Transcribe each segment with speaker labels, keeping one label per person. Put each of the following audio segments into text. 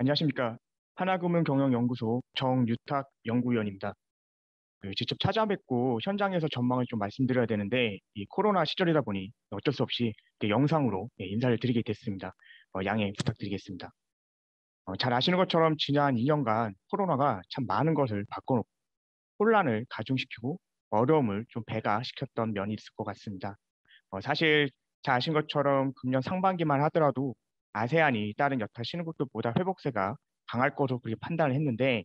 Speaker 1: 안녕하십니까. 하나금융경영연구소 정유탁 연구위원입니다. 직접 찾아뵙고 현장에서 전망을 좀 말씀드려야 되는데, 이 코로나 시절이다 보니 어쩔 수 없이 이렇게 영상으로 인사를 드리게 됐습니다. 양해 부탁드리겠습니다. 잘 아시는 것처럼 지난 2년간 코로나가 참 많은 것을 바꿔놓고 혼란을 가중시키고 어려움을 좀 배가시켰던 면이 있을 것 같습니다. 사실 잘 아신 것처럼 금년 상반기만 하더라도 아세안이 다른 여타 신흥국들보다 회복세가 강할 것으로 그렇게 판단을 했는데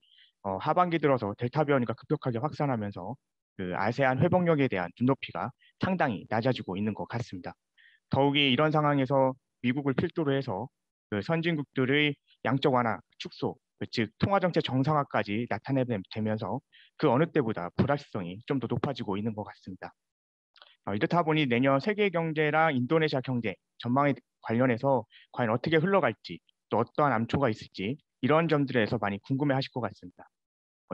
Speaker 1: 하반기 들어서 델타 변이가 급격하게 확산하면서 그 아세안 회복력에 대한 눈높이가 상당히 낮아지고 있는 것 같습니다. 더욱이 이런 상황에서 미국을 필두로 해서 그 선진국들의 양적 완화, 축소, 즉 통화정책 정상화까지 나타내면서 그 어느 때보다 불확실성이 좀 더 높아지고 있는 것 같습니다. 이렇다 보니 내년 세계 경제랑 인도네시아 경제 전망에 관련해서 과연 어떻게 흘러갈지 또 어떠한 암초가 있을지 이런 점들에서 많이 궁금해 하실 것 같습니다.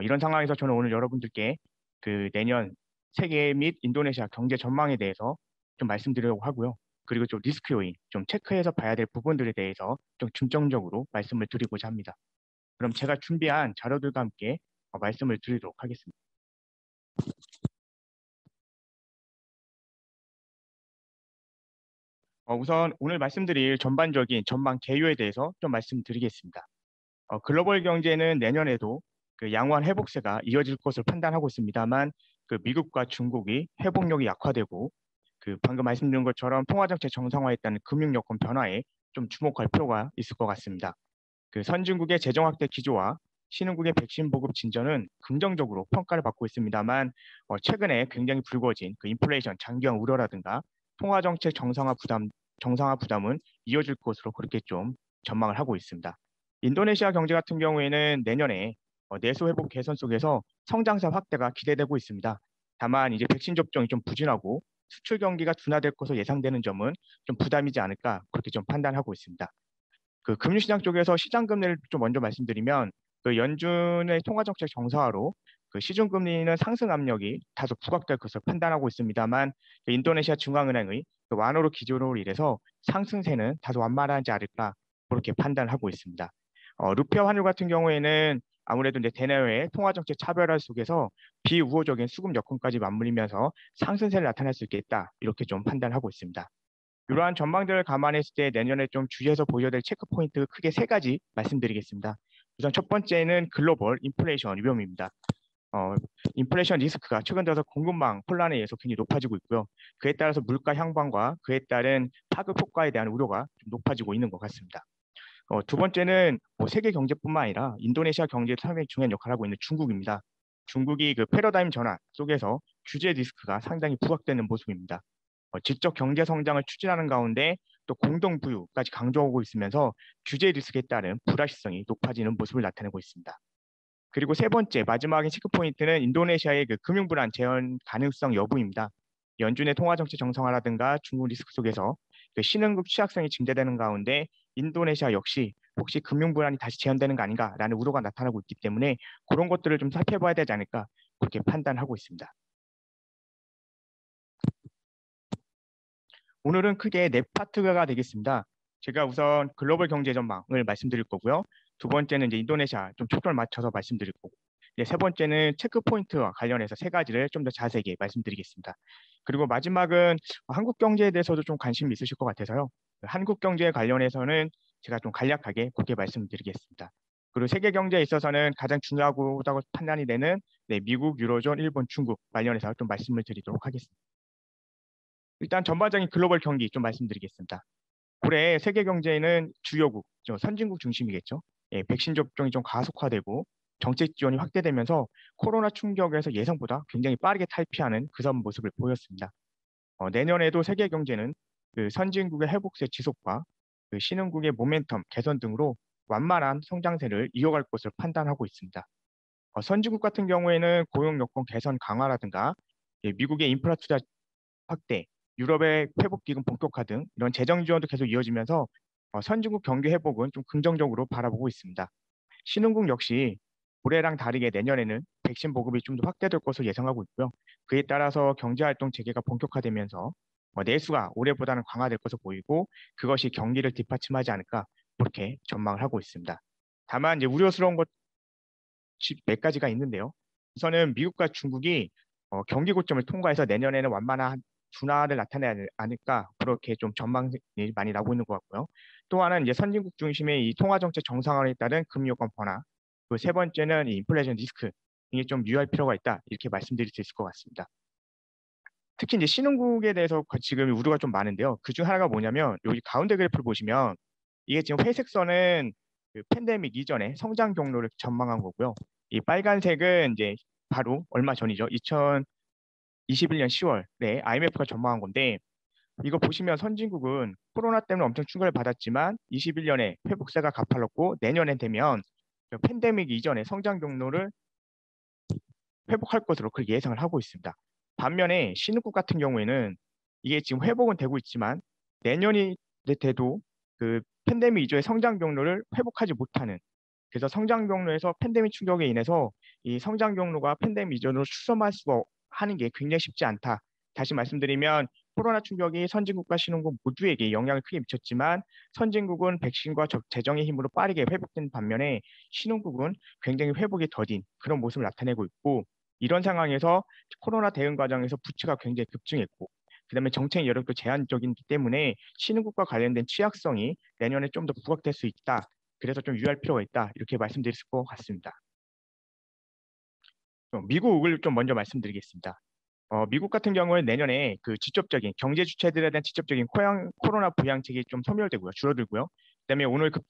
Speaker 1: 이런 상황에서 저는 오늘 여러분들께 그 내년 세계 및 인도네시아 경제 전망에 대해서 좀 말씀드리려고 하고요. 그리고 좀 리스크 요인, 좀 체크해서 봐야 될 부분들에 대해서 좀 중점적으로 말씀을 드리고자 합니다. 그럼 제가 준비한 자료들과 함께 말씀을 드리도록 하겠습니다. 우선 오늘 말씀드릴 전반적인 전망 개요에 대해서 좀 말씀드리겠습니다. 글로벌 경제는 내년에도 그 양호한 회복세가 이어질 것을 판단하고 있습니다만 그 미국과 중국이 회복력이 약화되고 그 방금 말씀드린 것처럼 통화정책 정상화에 따른 금융 여건 변화에 좀 주목할 필요가 있을 것 같습니다. 그 선진국의 재정 확대 기조와 신흥국의 백신 보급 진전은 긍정적으로 평가를 받고 있습니다만 최근에 굉장히 불거진 그 인플레이션 장기화 우려라든가 통화정책 정상화 부담은 이어질 것으로 그렇게 좀 전망을 하고 있습니다. 인도네시아 경제 같은 경우에는 내년에 내수 회복 개선 속에서 성장세 확대가 기대되고 있습니다. 다만 이제 백신 접종이 좀 부진하고 수출 경기가 둔화될 것으로 예상되는 점은 좀 부담이지 않을까 그렇게 좀 판단하고 있습니다. 그 금융시장 쪽에서 시장 금리를 좀 먼저 말씀드리면 그 연준의 통화정책 정상화로 그 시중금리는 상승 압력이 다소 부각될 것을 판단하고 있습니다만 그 인도네시아 중앙은행의 그 완화로 기조로 인해서 상승세는 다소 완만하지 않을까 그렇게 판단하고 있습니다. 루피아 환율 같은 경우에는 아무래도 이제 대내외 통화정책 차별화 속에서 비우호적인 수급 여건까지 맞물리면서 상승세를 나타낼 수 있겠다 이렇게 좀 판단하고 있습니다. 이러한 전망들을 감안했을 때 내년에 좀 주의해서 보셔야 될 체크 포인트 크게 세 가지 말씀드리겠습니다. 우선 첫 번째는 글로벌 인플레이션 위험입니다. 어, 인플레이션 리스크가 최근 들어서 공급망 혼란에 의해서 굉장히 높아지고 있고요. 그에 따라서 물가 향방과 그에 따른 파급 효과에 대한 우려가 좀 높아지고 있는 것 같습니다. 두 번째는 뭐 세계 경제뿐만 아니라 인도네시아 경제에 상당히 중요한 역할을 하고 있는 중국입니다. 중국이 그 패러다임 전환 속에서 규제 리스크가 상당히 부각되는 모습입니다. 지적 경제 성장을 추진하는 가운데 또 공동 부유까지 강조하고 있으면서 규제 리스크에 따른 불확실성이 높아지는 모습을 나타내고 있습니다. 그리고 세 번째 마지막인 체크 포인트는 인도네시아의 그 금융 불안 재현 가능성 여부입니다. 연준의 통화 정책 정상화라든가 중국 리스크 속에서 그 신흥국 취약성이 증대되는 가운데 인도네시아 역시 혹시 금융 불안이 다시 재현되는 거 아닌가라는 우려가 나타나고 있기 때문에 그런 것들을 좀 살펴봐야 되지 않을까 그렇게 판단하고 있습니다. 오늘은 크게 네 파트가 되겠습니다. 제가 우선 글로벌 경제 전망을 말씀드릴 거고요. 두 번째는 이제 인도네시아 좀 초점을 맞춰서 말씀드릴 거고, 이제 세 번째는 체크 포인트와 관련해서 세 가지를 좀 더 자세하게 말씀드리겠습니다. 그리고 마지막은 한국 경제에 대해서도 좀 관심이 있으실 것 같아서요. 한국 경제에 관련해서는 제가 좀 간략하게 그렇게 말씀드리겠습니다. 그리고 세계 경제에 있어서는 가장 중요하다고 판단이 되는 네, 미국, 유로존, 일본, 중국 관련해서 좀 말씀을 드리도록 하겠습니다. 일단 전반적인 글로벌 경기 좀 말씀드리겠습니다. 올해 세계 경제는 주요국, 선진국 중심이겠죠. 예, 백신 접종이 좀 가속화되고 정책 지원이 확대되면서 코로나 충격에서 예상보다 굉장히 빠르게 탈피하는 그런 모습을 보였습니다. 내년에도 세계 경제는 그 선진국의 회복세 지속과 그 신흥국의 모멘텀 개선 등으로 완만한 성장세를 이어갈 것을 판단하고 있습니다. 선진국 같은 경우에는 고용 여건 개선 강화라든가 예, 미국의 인프라 투자 확대, 유럽의 회복 기금 본격화 등 이런 재정 지원도 계속 이어지면서 선진국 경기 회복은 좀 긍정적으로 바라보고 있습니다. 신흥국 역시 올해랑 다르게 내년에는 백신 보급이 좀 더 확대될 것으로 예상하고 있고요. 그에 따라서 경제활동 재개가 본격화되면서 내수가 올해보다는 강화될 것으로 보이고 그것이 경기를 뒷받침하지 않을까 그렇게 전망을 하고 있습니다. 다만 이제 우려스러운 것 몇 가지가 있는데요. 우선은 미국과 중국이 경기 고점을 통과해서 내년에는 완만한 둔화를 나타내지 않을까 그렇게 좀 전망이 많이 나오고 있는 것 같고요. 또 하나는 이제 선진국 중심의 이 통화 정책 정상화에 따른 금리 요건 변화. 그 세 번째는 이 인플레이션 리스크. 이게 좀 유의할 필요가 있다. 이렇게 말씀드릴 수 있을 것 같습니다. 특히 이제 신흥국에 대해서 지금 우려가 좀 많은데요. 그 중 하나가 뭐냐면 여기 가운데 그래프를 보시면 이게 지금 회색 선은 그 팬데믹 이전에 성장 경로를 전망한 거고요. 이 빨간색은 이제 바로 얼마 전이죠. 2021년 10월에 IMF가 전망한 건데 이거 보시면 선진국은 코로나 때문에 엄청 충격을 받았지만 21년에 회복세가 가팔랐고 내년에 되면 그 팬데믹 이전의 성장 경로를 회복할 것으로 그렇게 예상을 하고 있습니다. 반면에 신흥국 같은 경우에는 이게 지금 회복은 되고 있지만 내년이 돼도 그 팬데믹 이전의 성장 경로를 회복하지 못하는 그래서 성장 경로에서 팬데믹 충격에 인해서 이 성장 경로가 팬데믹 이전으로 수렴할 수가 하는 게 굉장히 쉽지 않다. 다시 말씀드리면 코로나 충격이 선진국과 신흥국 모두에게 영향을 크게 미쳤지만 선진국은 백신과 재정의 힘으로 빠르게 회복된 반면에 신흥국은 굉장히 회복이 더딘 그런 모습을 나타내고 있고 이런 상황에서 코로나 대응 과정에서 부채가 굉장히 급증했고 그다음에 정책 여력도 제한적이기 때문에 신흥국과 관련된 취약성이 내년에 좀 더 부각될 수 있다. 그래서 좀 유의할 필요가 있다. 이렇게 말씀드릴 것 같습니다. 미국을 좀 먼저 말씀드리겠습니다. 미국 같은 경우는 내년에 그 직접적인 경제 주체들에 대한 직접적인 코로나 부양책이 좀 소멸되고요, 줄어들고요. 그다음에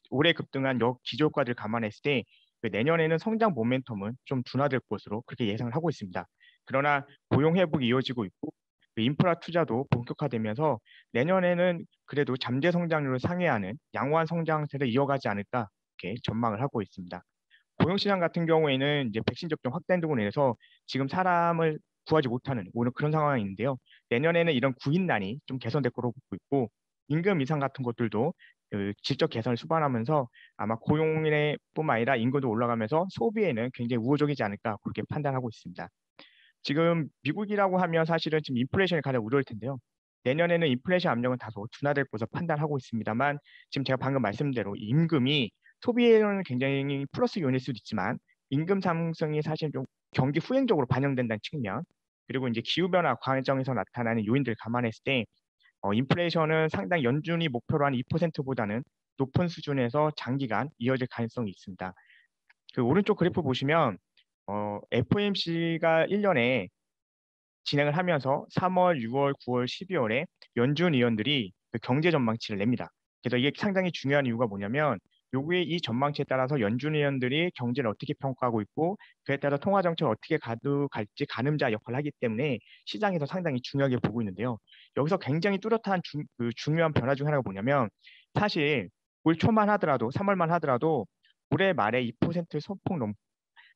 Speaker 1: 올해 급등한 기저효과를 감안했을 때 그 내년에는 성장 모멘텀은 좀 둔화될 것으로 그렇게 예상을 하고 있습니다. 그러나 고용 회복이 이어지고 있고 그 인프라 투자도 본격화되면서 내년에는 그래도 잠재 성장률을 상회하는 양호한 성장세를 이어가지 않을까 이렇게 전망을 하고 있습니다. 고용시장 같은 경우에는 이제 백신 접종 확대 등으로 인해서 지금 사람을 구하지 못하는 오늘 그런 상황이 있는데요. 내년에는 이런 구인난이 좀 개선될 거로 보고 있고 임금 인상 같은 것들도 그 질적 개선을 수반하면서 아마 고용인의 뿐만 아니라 인구도 올라가면서 소비에는 굉장히 우호적이지 않을까 그렇게 판단하고 있습니다. 지금 미국이라고 하면 사실은 지금 인플레이션이 가장 우려일 텐데요. 내년에는 인플레이션 압력은 다소 둔화될 것으로 판단하고 있습니다만 지금 제가 방금 말씀대로 임금이 소비에는 굉장히 플러스 요인일 수도 있지만 임금 상승이 사실 좀 경기 후행적으로 반영된다는 측면 그리고 이제 기후변화 과정에서 나타나는 요인들을 감안했을 때 인플레이션은 상당히 연준이 목표로 한 2%보다는 높은 수준에서 장기간 이어질 가능성이 있습니다. 그 오른쪽 그래프 보시면 FOMC가 1년에 진행을 하면서 3월, 6월, 9월, 12월에 연준 위원들이 그 경제 전망치를 냅니다. 그래서 이게 상당히 중요한 이유가 뭐냐면 요구의 이 전망치에 따라서 연준 위원들이 경제를 어떻게 평가하고 있고 그에 따라 통화 정책을 어떻게 가져갈지 가늠자 역할을 하기 때문에 시장에서 상당히 중요하게 보고 있는데요. 여기서 굉장히 뚜렷한 그 중요한 변화 중 하나가 뭐냐면 사실 올 초만 하더라도 3월만 하더라도 올해 말에 2% 소폭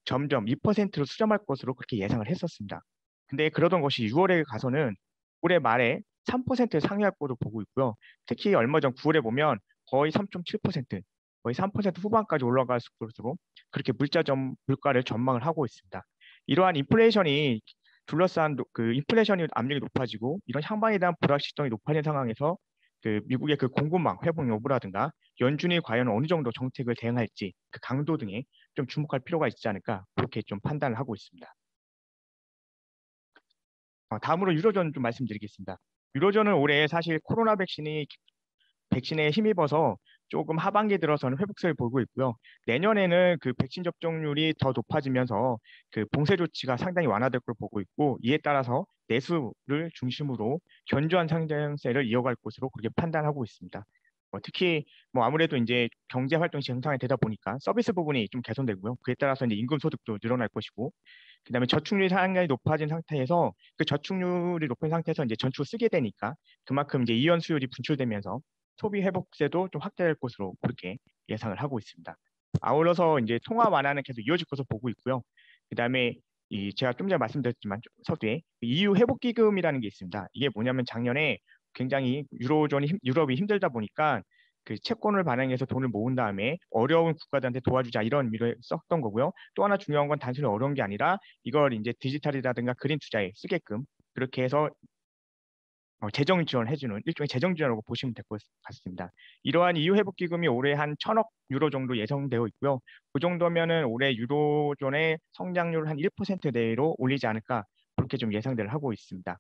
Speaker 1: 점점 2%로 수렴할 것으로 그렇게 예상을 했었습니다. 근데 그러던 것이 6월에 가서는 올해 말에 3%를 상회할 것으로 보고 있고요. 특히 얼마 전 9월에 보면 거의 3.7%, 거의 3% 후반까지 올라갈 것으로 그렇게 물가를 전망을 하고 있습니다. 이러한 인플레이션이 둘러싼 그 인플레이션이 압력이 높아지고 이런 향방에 대한 불확실성이 높아진 상황에서 그 미국의 그 공급망 회복 여부라든가 연준이 과연 어느 정도 정책을 대응할지 그 강도 등에 좀 주목할 필요가 있지 않을까 그렇게 좀 판단을 하고 있습니다. 다음으로 유로존 좀 말씀드리겠습니다. 유로존은 올해 사실 코로나 백신에 힘입어서 조금 하반기 들어서는 회복세를 보이고 있고요. 내년에는 그 백신 접종률이 더 높아지면서 그 봉쇄 조치가 상당히 완화될 걸 보고 있고 이에 따라서 내수를 중심으로 견조한 상승세를 이어갈 것으로 그렇게 판단하고 있습니다. 특히 뭐 아무래도 이제 경제 활동이 정상화 되다 보니까 서비스 부분이 좀 개선되고요. 그에 따라서 이제 임금 소득도 늘어날 것이고, 그다음에 저축률이 상당히 높아진 상태에서 그 저축률이 높은 상태에서 이제 전축을 쓰게 되니까 그만큼 이제 이연 수율이 분출되면서 소비 회복세도 좀 확대될 것으로 그렇게 예상을 하고 있습니다. 아울러서 이제 통화 완화는 계속 이어질 것으로 보고 있고요. 그다음에 이 제가 좀 전에 말씀드렸지만 서두에 EU 회복 기금이라는 게 있습니다. 이게 뭐냐면 작년에 굉장히 유럽이 힘들다 보니까 그 채권을 발행해서 돈을 모은 다음에 어려운 국가들한테 도와주자 이런 의미로 썼던 거고요. 또 하나 중요한 건 단순히 어려운 게 아니라 이걸 이제 디지털이라든가 그린 투자에 쓰게끔 그렇게 해서 재정 지원해주는 일종의 재정 지원이라고 보시면 될 것 같습니다. 이러한 EU 회복 기금이 올해 한 1,000억 유로 정도 예상되어 있고요. 그 정도면은 올해 유로존의 성장률 한 1% 내로 올리지 않을까 그렇게 좀 예상들을 하고 있습니다.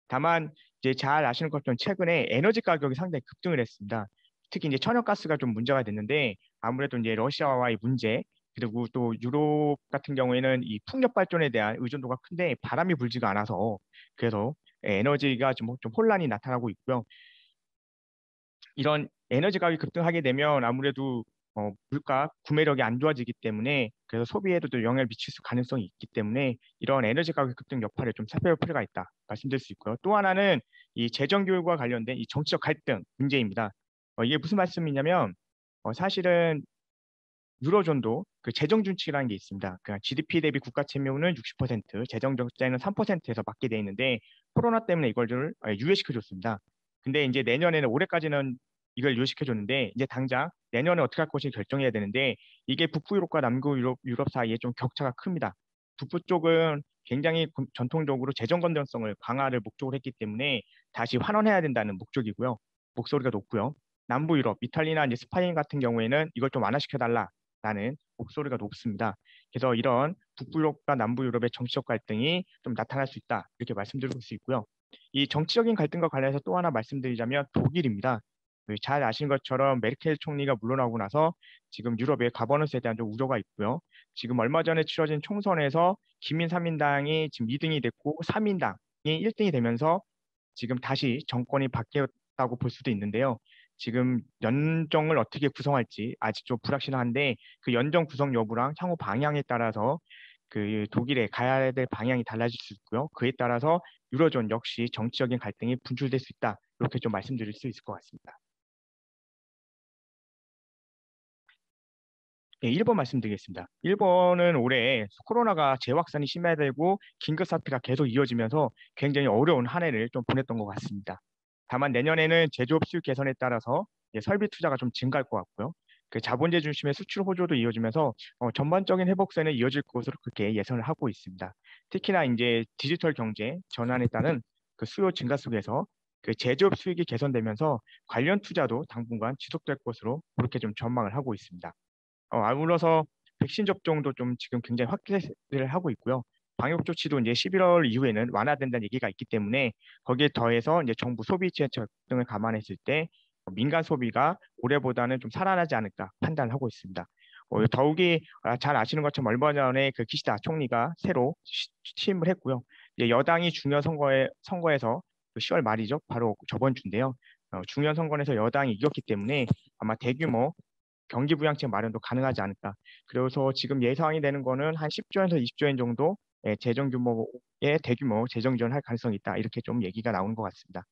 Speaker 1: 다만 이제 잘 아시는 것처럼 최근에 에너지 가격이 상당히 급등을 했습니다. 특히 이제 천연가스가 좀 문제가 됐는데 아무래도 이제 러시아와의 문제 그리고 또 유럽 같은 경우에는 이 풍력 발전에 대한 의존도가 큰데 바람이 불지가 않아서 그래서 에너지가 좀 혼란이 나타나고 있고요. 이런 에너지 가격이 급등하게 되면 아무래도 물가 구매력이 안 좋아지기 때문에 그래서 소비에도 또 영향을 미칠 가능성이 있기 때문에 이런 에너지 가격 급등 여파를 좀 살펴볼 필요가 있다 말씀드릴 수 있고요. 또 하나는 이 재정 교육과 관련된 이 정치적 갈등 문제입니다. 이게 무슨 말씀이냐면 사실은 유로존도 그 재정 준칙이라는 게 있습니다. 그러니까 GDP 대비 국가 채무는 60%, 재정 적자는 3%에서 맞게 돼 있는데 코로나 때문에 이걸 유예시켜 줬습니다. 근데 이제 내년에는 올해까지는 이걸 유예시켜 줬는데 이제 당장 내년에 어떻게 할 것인지 결정해야 되는데 이게 북부 유럽과 남부 유럽 사이에 좀 격차가 큽니다. 북부 쪽은 굉장히 전통적으로 재정 건전성을 강화를 목적으로 했기 때문에 다시 환원해야 된다는 목적이고요. 목소리가 높고요. 남부 유럽, 이탈리아나 이제 스페인 같은 경우에는 이걸 좀 완화시켜 달라라는 목소리가 높습니다. 그래서 이런 북부 유럽과 남부 유럽의 정치적 갈등이 좀 나타날 수 있다 이렇게 말씀드릴 수 있고요. 이 정치적인 갈등과 관련해서 또 하나 말씀드리자면 독일입니다. 잘 아시는 것처럼 메르켈 총리가 물러나고 나서 지금 유럽의 가버넌스에 대한 좀 우려가 있고요. 지금 얼마 전에 치러진 총선에서 기민 3인당이 지금 2등이 됐고 3인당이 1등이 되면서 지금 다시 정권이 바뀌었다고 볼 수도 있는데요. 지금 연정을 어떻게 구성할지 아직 좀 불확실한데 그 연정 구성 여부랑 향후 방향에 따라서 그 독일에 가야 될 방향이 달라질 수 있고요. 그에 따라서 유로존 역시 정치적인 갈등이 분출될 수 있다. 이렇게 좀 말씀드릴 수 있을 것 같습니다. 네, 일본 말씀드리겠습니다. 일본은 올해 코로나가 재확산이 심화되고 긴급 사태가 계속 이어지면서 굉장히 어려운 한 해를 좀 보냈던 것 같습니다. 다만 내년에는 제조업 수요 개선에 따라서 설비 투자가 좀 증가할 것 같고요. 그 자본재 중심의 수출 호조도 이어지면서 전반적인 회복세는 이어질 것으로 그렇게 예상을 하고 있습니다. 특히나 이제 디지털 경제 전환에 따른 그 수요 증가 속에서 그 제조업 수익이 개선되면서 관련 투자도 당분간 지속될 것으로 그렇게 좀 전망을 하고 있습니다. 아울러서 백신 접종도 좀 지금 굉장히 확대를 하고 있고요. 방역 조치도 이제 11월 이후에는 완화된다는 얘기가 있기 때문에 거기에 더해서 이제 정부 소비政策등을 감안했을 때 민간 소비가 올해보다는 좀 살아나지 않을까 판단을 하고 있습니다. 더욱이 잘 아시는 것처럼 얼마 전에 그 기시다 총리가 새로 취임을 했고요. 이제 여당이 중요 선거에서 그 10월 말이죠. 바로 저번 주인데요. 중요한 선거에서 여당이 이겼기 때문에 아마 대규모 경기 부양책 마련도 가능하지 않을까. 그래서 지금 예상이 되는 거는 한 10조에서 20조 엔 정도 재정 규모의 대규모 재정 지원할 가능성이 있다. 이렇게 좀 얘기가 나오는 것 같습니다.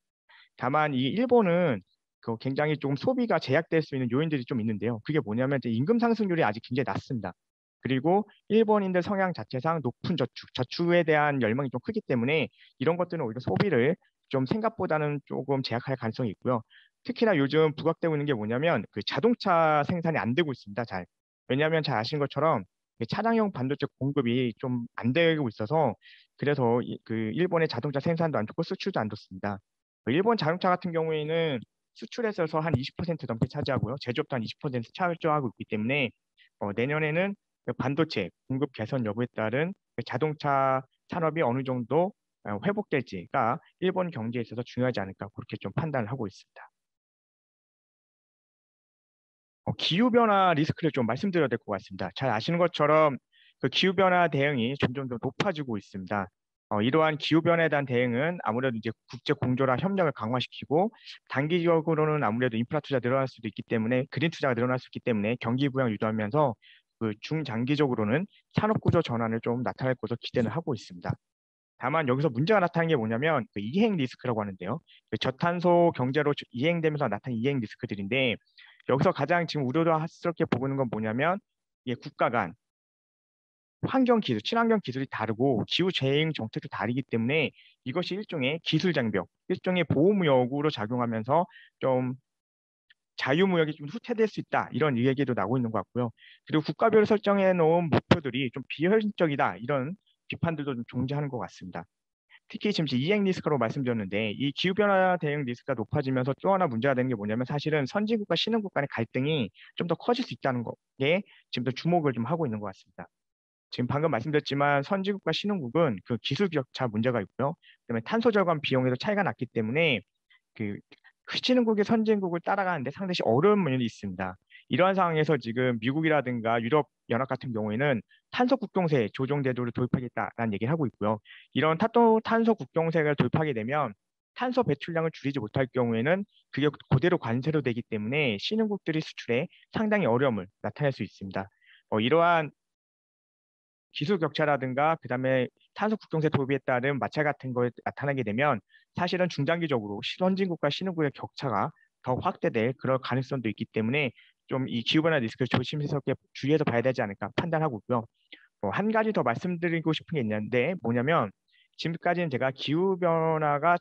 Speaker 1: 다만 이 일본은 그 굉장히 좀 소비가 제약될 수 있는 요인들이 좀 있는데요. 그게 뭐냐면 이제 임금 상승률이 아직 굉장히 낮습니다. 그리고 일본인들 성향 자체상 높은 저축에 대한 열망이 좀 크기 때문에 이런 것들은 오히려 소비를 좀 생각보다는 조금 제약할 가능성이 있고요. 특히나 요즘 부각되고 있는 게 뭐냐면 그 자동차 생산이 안 되고 있습니다. 잘. 왜냐하면 잘 아시는 것처럼 차량용 반도체 공급이 좀 안 되고 있어서 그래서 그 일본의 자동차 생산도 안 좋고 수출도 안 좋습니다. 일본 자동차 같은 경우에는 수출에서 한 20% 넘게 차지하고요. 제조업도 한 20% 차지하고 있기 때문에 내년에는 그 반도체 공급 개선 여부에 따른 그 자동차 산업이 어느 정도 회복될지가 일본 경제에 있어서 중요하지 않을까 그렇게 좀 판단을 하고 있습니다. 기후변화 리스크를 좀 말씀드려야 될 것 같습니다. 잘 아시는 것처럼 그 기후변화 대응이 점점 더 높아지고 있습니다. 이러한 기후변화에 대한 대응은 아무래도 이제 국제 공조라 협력을 강화시키고 단기적으로는 아무래도 인프라 투자 늘어날 수도 있기 때문에 그린 투자가 늘어날 수 있기 때문에 경기 부양 유도하면서 그 중장기적으로는 산업 구조 전환을 좀 나타낼 것으로 기대는 하고 있습니다. 다만 여기서 문제가 나타나는 게 뭐냐면 그 이행 리스크라고 하는데요. 그 저탄소 경제로 이행되면서 나타나는 이행 리스크들인데 여기서 가장 지금 우려스럽게 보고 있는 건 뭐냐면 이게 국가 간 환경 기술, 친환경 기술이 다르고 기후 대응 정책도 다르기 때문에 이것이 일종의 기술 장벽, 일종의 보호무역으로 작용하면서 좀 자유무역이 좀 후퇴될 수 있다 이런 얘기도 나오고 있는 것 같고요. 그리고 국가별로 설정해 놓은 목표들이 좀 비현실적이다 이런 비판들도 좀 존재하는 것 같습니다. 특히 지금 이행 리스크로 말씀드렸는데 이 기후변화 대응 리스크가 높아지면서 또 하나 문제가 되는 게 뭐냐면 사실은 선진국과 신흥국 간의 갈등이 좀 더 커질 수 있다는 거에 지금 더 주목을 좀 하고 있는 것 같습니다. 지금 방금 말씀드렸지만 선진국과 신흥국은 그 기술 격차 문제가 있고요. 그다음에 탄소 절감 비용에도 차이가 났기 때문에 그 신흥국의 선진국을 따라가는데 상당히 어려운 면이 있습니다. 이러한 상황에서 지금 미국이라든가 유럽 연합 같은 경우에는 탄소 국경세 조정 제도를 도입하겠다라는 얘기를 하고 있고요. 이런 탄소 국경세를 도입하게 되면 탄소 배출량을 줄이지 못할 경우에는 그게 그대로 관세로 되기 때문에 신흥국들이 수출에 상당히 어려움을 나타낼 수 있습니다. 이러한 기술 격차라든가 그다음에 탄소 국경세 도입에 따른 마찰 같은 거에 나타나게 되면 사실은 중장기적으로 선진국과 신흥국의 격차가 더 확대될 그럴 가능성도 있기 때문에 좀 이 기후변화 리스크를 조심스럽게 주의해서 봐야 되지 않을까 판단하고 있고요. 한 가지 더 말씀드리고 싶은 게 있는데 뭐냐면 지금까지는 제가 기후변화가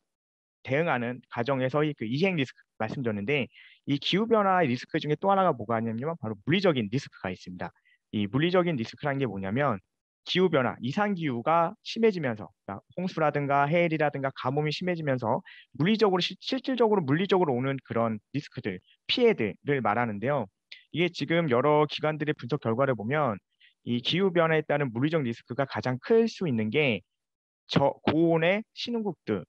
Speaker 1: 대응하는 과정에서의 그 이행 리스크 말씀드렸는데 이 기후변화 리스크 중에 또 하나가 뭐가 있냐면 바로 물리적인 리스크가 있습니다. 이 물리적인 리스크라는 게 뭐냐면 기후변화, 이상기후가 심해지면서 그러니까 홍수라든가 해일이라든가 가뭄이 심해지면서 물리적으로 실질적으로 물리적으로 오는 그런 리스크들, 피해들을 말하는데요. 이게 지금 여러 기관들의 분석 결과를 보면 이 기후변화에 따른 물리적 리스크가 가장 클 수 있는 게 고온의 신흥국들,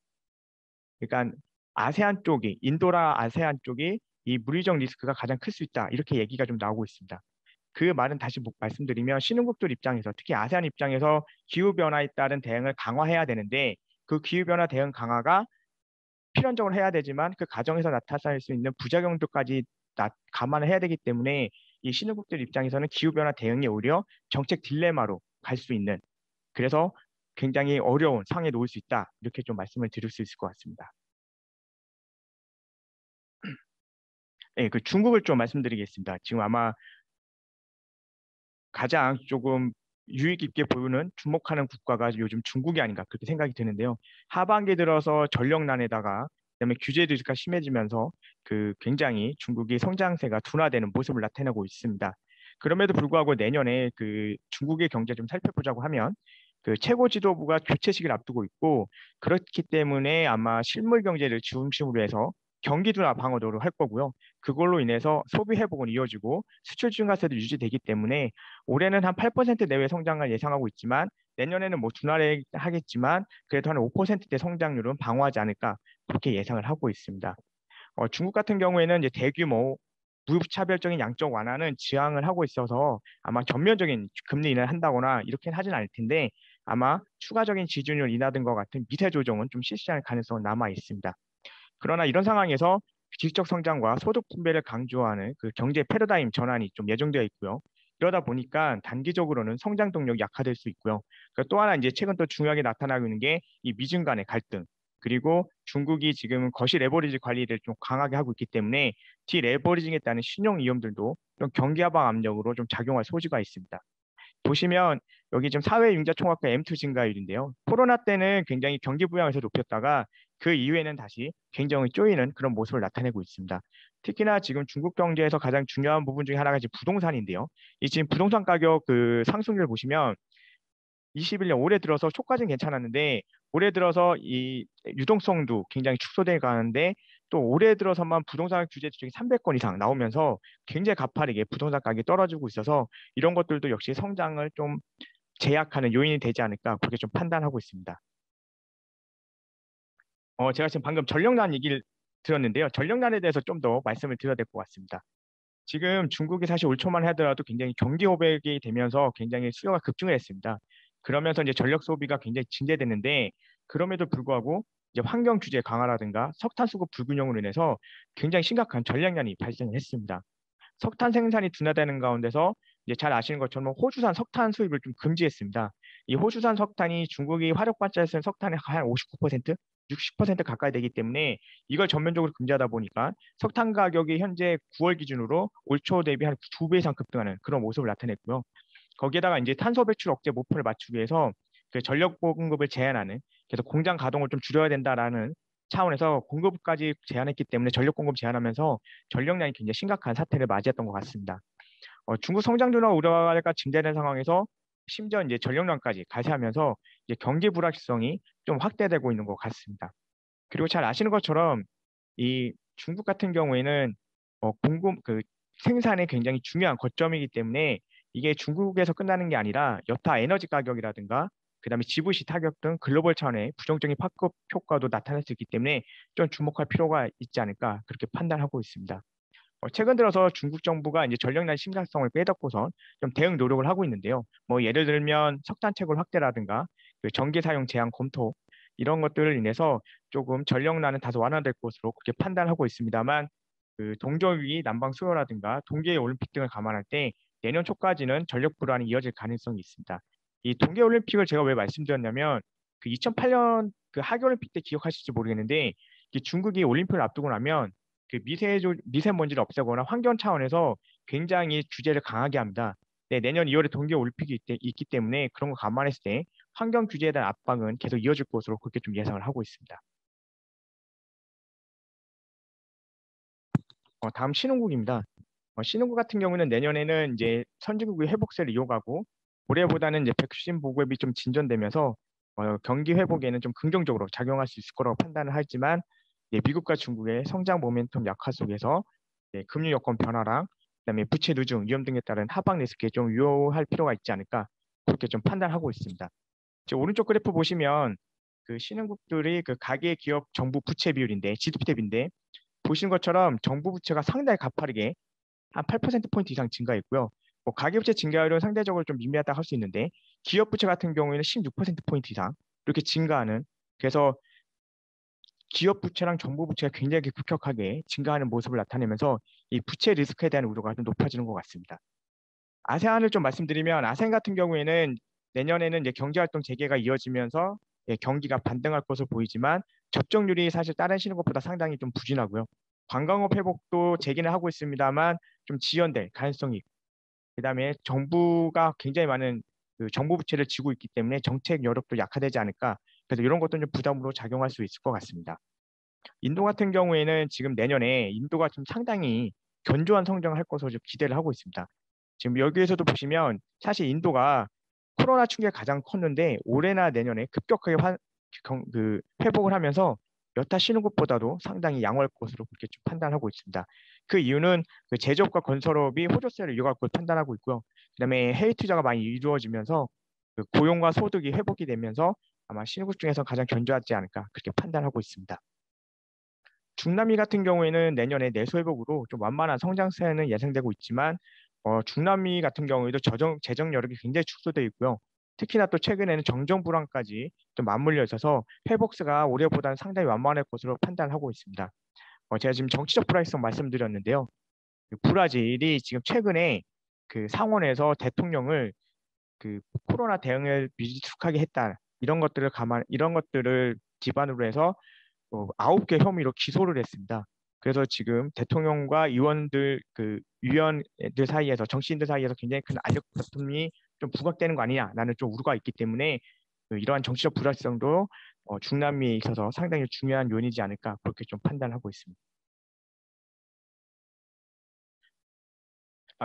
Speaker 1: 그러니까 아세안 쪽이 인도랑 아세안 쪽이 이 물리적 리스크가 가장 클 수 있다 이렇게 얘기가 좀 나오고 있습니다. 그 말은 다시 말씀드리면 신흥국들 입장에서 특히 아세안 입장에서 기후 변화에 따른 대응을 강화해야 되는데 그 기후 변화 대응 강화가 필연적으로 해야 되지만 그 과정에서 나타날 수 있는 부작용들까지 감안을 해야 되기 때문에 이 신흥국들 입장에서는 기후 변화 대응이 오히려 정책 딜레마로 갈 수 있는 그래서 굉장히 어려운 상황에 놓을 수 있다 이렇게 좀 말씀을 드릴 수 있을 것 같습니다. 네, 그 중국을 좀 말씀드리겠습니다. 지금 아마 가장 조금 유익 있게 보이는 주목하는 국가가 요즘 중국이 아닌가 그렇게 생각이 드는데요. 하반기 들어서 전력난에다가 그다음에 규제 리스크가 심해지면서 그 굉장히 중국이 성장세가 둔화되는 모습을 나타내고 있습니다. 그럼에도 불구하고 내년에 그 중국의 경제 좀 살펴보자고 하면 그 최고 지도부가 교체식을 앞두고 있고 그렇기 때문에 아마 실물 경제를 중심으로 해서 경기 둔화 방어도를 할 거고요. 그걸로 인해서 소비 회복은 이어지고 수출 증가세도 유지되기 때문에 올해는 한 8% 내외 성장을 예상하고 있지만 내년에는 뭐 둔화를 하겠지만 그래도 한 5%대 성장률은 방어하지 않을까 그렇게 예상을 하고 있습니다. 중국 같은 경우에는 이제 대규모 무차별적인 양적 완화는 지향을 하고 있어서 아마 전면적인 금리 인하를 한다거나 이렇게는 하진 않을 텐데 아마 추가적인 지준율 인하 등과 같은 미세 조정은 좀 실시할 가능성은 남아 있습니다. 그러나 이런 상황에서 지적 성장과 소득 분배를 강조하는 그 경제 패러다임 전환이 좀 예정되어 있고요. 이러다 보니까 단기적으로는 성장 동력이 약화될 수 있고요. 또 하나 이제 최근 또 중요하게 나타나고 있는 게 이 미중 간의 갈등. 그리고 중국이 지금 거시 레버리지 관리를 좀 강하게 하고 있기 때문에 디레버리징에 따른 신용 위험들도 좀 경기 하방 압력으로 좀 작용할 소지가 있습니다. 보시면 여기 지금 사회융자총합과 M2 증가율인데요. 코로나 때는 굉장히 경기 부양에서 높였다가 그 이후에는 다시 굉장히 쪼이는 그런 모습을 나타내고 있습니다. 특히나 지금 중국 경제에서 가장 중요한 부분 중에 하나가 이제 부동산인데요. 이 지금 부동산 가격 그 상승률 보시면 21년 올해 들어서 초까지는 괜찮았는데 올해 들어서 이 유동성도 굉장히 축소돼 가는데 또 올해 들어서만 부동산 규제 지적이 300건 이상 나오면서 굉장히 가파르게 부동산 가격이 떨어지고 있어서 이런 것들도 역시 성장을 좀 제약하는 요인이 되지 않을까 그렇게 좀 판단하고 있습니다. 제가 지금 방금 전력난 얘기를 들었는데요. 전력난에 대해서 좀 더 말씀을 드려야 될 것 같습니다. 지금 중국이 사실 올 초만 하더라도 굉장히 경기 호백이 되면서 굉장히 수요가 급증을 했습니다. 그러면서 이제 전력 소비가 굉장히 증대됐는데 그럼에도 불구하고 이제 환경 규제 강화라든가 석탄 수급 불균형으로 인해서 굉장히 심각한 전력난이 발생했습니다. 석탄 생산이 둔화되는 가운데서 이제 잘 아시는 것처럼 호주산 석탄 수입을 좀 금지했습니다. 이 호주산 석탄이 중국이 화력 발전에 쓰는 석탄의 한 59%, 60% 가까이 되기 때문에 이걸 전면적으로 금지하다 보니까 석탄 가격이 현재 9월 기준으로 올 초 대비 한 2배 이상 급등하는 그런 모습을 나타냈고요. 거기에다가 이제 탄소 배출 억제 목표를 맞추기 위해서 그 전력 공급을 제한하는 그래서 공장 가동을 좀 줄여야 된다라는 차원에서 공급까지 제한했기 때문에 전력 공급 제한하면서 전력난이 굉장히 심각한 사태를 맞이했던 것 같습니다. 중국 성장 둔화 우려가 증대된 상황에서 심지어 이제 전력난까지 가세하면서 이제 경기 불확실성이 좀 확대되고 있는 것 같습니다. 그리고 잘 아시는 것처럼 이 중국 같은 경우에는 생산에 굉장히 중요한 거점이기 때문에 이게 중국에서 끝나는 게 아니라 여타 에너지 가격이라든가 그다음에 지부시 타격 등 글로벌 차원의 부정적인 파급 효과도 나타날 수 있기 때문에 좀 주목할 필요가 있지 않을까 그렇게 판단하고 있습니다. 최근 들어서 중국 정부가 이제 전력난 심각성을 깨닫고선 좀 대응 노력을 하고 있는데요. 뭐 예를 들면 석탄 채굴 확대라든가 그 전기 사용 제한 검토 이런 것들을 인해서 조금 전력난은 다소 완화될 것으로 그렇게 판단하고 있습니다만 그 동저위 난방 수요라든가 동계 올림픽 등을 감안할 때 내년 초까지는 전력 불안이 이어질 가능성이 있습니다. 이 동계 올림픽을 제가 왜 말씀드렸냐면 그 2008년 그 하계 올림픽 때 기억하실지 모르겠는데 이 중국이 올림픽을 앞두고 나면 그 미세먼지를 없애거나 환경 차원에서 굉장히 규제를 강하게 합니다. 네, 내년 2월에 동계 올림픽이 있기 때문에 그런 거 감안했을 때 환경 규제에 대한 압박은 계속 이어질 것으로 그렇게 좀 예상을 하고 있습니다. 다음 신흥국입니다. 신흥국 같은 경우는 내년에는 이제 선진국의 회복세를 이어가고 올해보다는 이제 백신 보급이 좀 진전되면서 경기 회복에는 좀 긍정적으로 작용할 수 있을 거라고 판단을 하지만 미국과 중국의 성장 모멘텀 약화 속에서 금융 여건 변화랑 그다음에 부채 누중 위험 등에 따른 하방 리스크에 좀 유효할 필요가 있지 않을까 그렇게 좀 판단하고 있습니다. 오른쪽 그래프 보시면 그 신흥국들이 그 가계 기업 정부 부채 비율인데 GDP 대비인데 보시는 것처럼 정부 부채가 상당히 가파르게 한 8%포인트 이상 증가했고요. 뭐 가계부채 증가율은 상대적으로 좀 미미하다 할 수 있는데 기업 부채 같은 경우에는 16%포인트 이상 이렇게 증가하는 그래서 기업 부채랑 정부 부채가 굉장히 급격하게 증가하는 모습을 나타내면서 이 부채 리스크에 대한 우려가 좀 높아지는 것 같습니다. 아세안을 좀 말씀드리면 아세안 같은 경우에는 내년에는 이제 경제활동 재개가 이어지면서 경기가 반등할 것으로 보이지만 접종률이 사실 다른 시는 것보다 상당히 좀 부진하고요. 관광업 회복도 재개는 하고 있습니다만 좀 지연될 가능성이 있고 그다음에 정부가 굉장히 많은 그 정부 부채를 지고 있기 때문에 정책 여력도 약화되지 않을까. 그래서 이런 것도 좀 부담으로 작용할 수 있을 것 같습니다. 인도 같은 경우에는 지금 내년에 인도가 좀 상당히 견조한 성장을 할 것으로 좀 기대를 하고 있습니다. 지금 여기에서도 보시면 사실 인도가 코로나 충격이 가장 컸는데 올해나 내년에 급격하게 회복을 하면서 여타 신흥국보다도 상당히 양호할 것으로 그렇게 좀 판단하고 있습니다. 그 이유는 그 제조업과 건설업이 호조세를 이어갈 것으로 판단하고 있고요. 그다음에 해외 투자가 많이 이루어지면서 그 고용과 소득이 회복이 되면서 아마 신흥국 중에서 가장 견조하지 않을까 그렇게 판단하고 있습니다. 중남미 같은 경우에는 내년에 내수 회복으로 좀 완만한 성장세는 예상되고 있지만 중남미 같은 경우에도 재정 여력이 굉장히 축소되어 있고요. 특히나 또 최근에는 정정 불안까지 좀 맞물려 있어서 회복세가 올해보다는 상당히 완만할 것으로 판단하고 있습니다. 제가 지금 정치적 불확실성 말씀드렸는데요. 그 브라질이 지금 최근에 그 상원에서 대통령을 그 코로나 대응을 미숙하게 했다. 이런 것들을 기반으로 해서 9개 혐의로 기소를 했습니다. 그래서 지금 대통령과 위원들 사이에서 정치인들 사이에서 굉장히 큰 압력 다툼이 좀 부각되는 거 아니냐라는 좀 우려가 있기 때문에 이러한 정치적 불확실성도 중남미에 있어서 상당히 중요한 요인이지 않을까 그렇게 좀 판단하고 있습니다.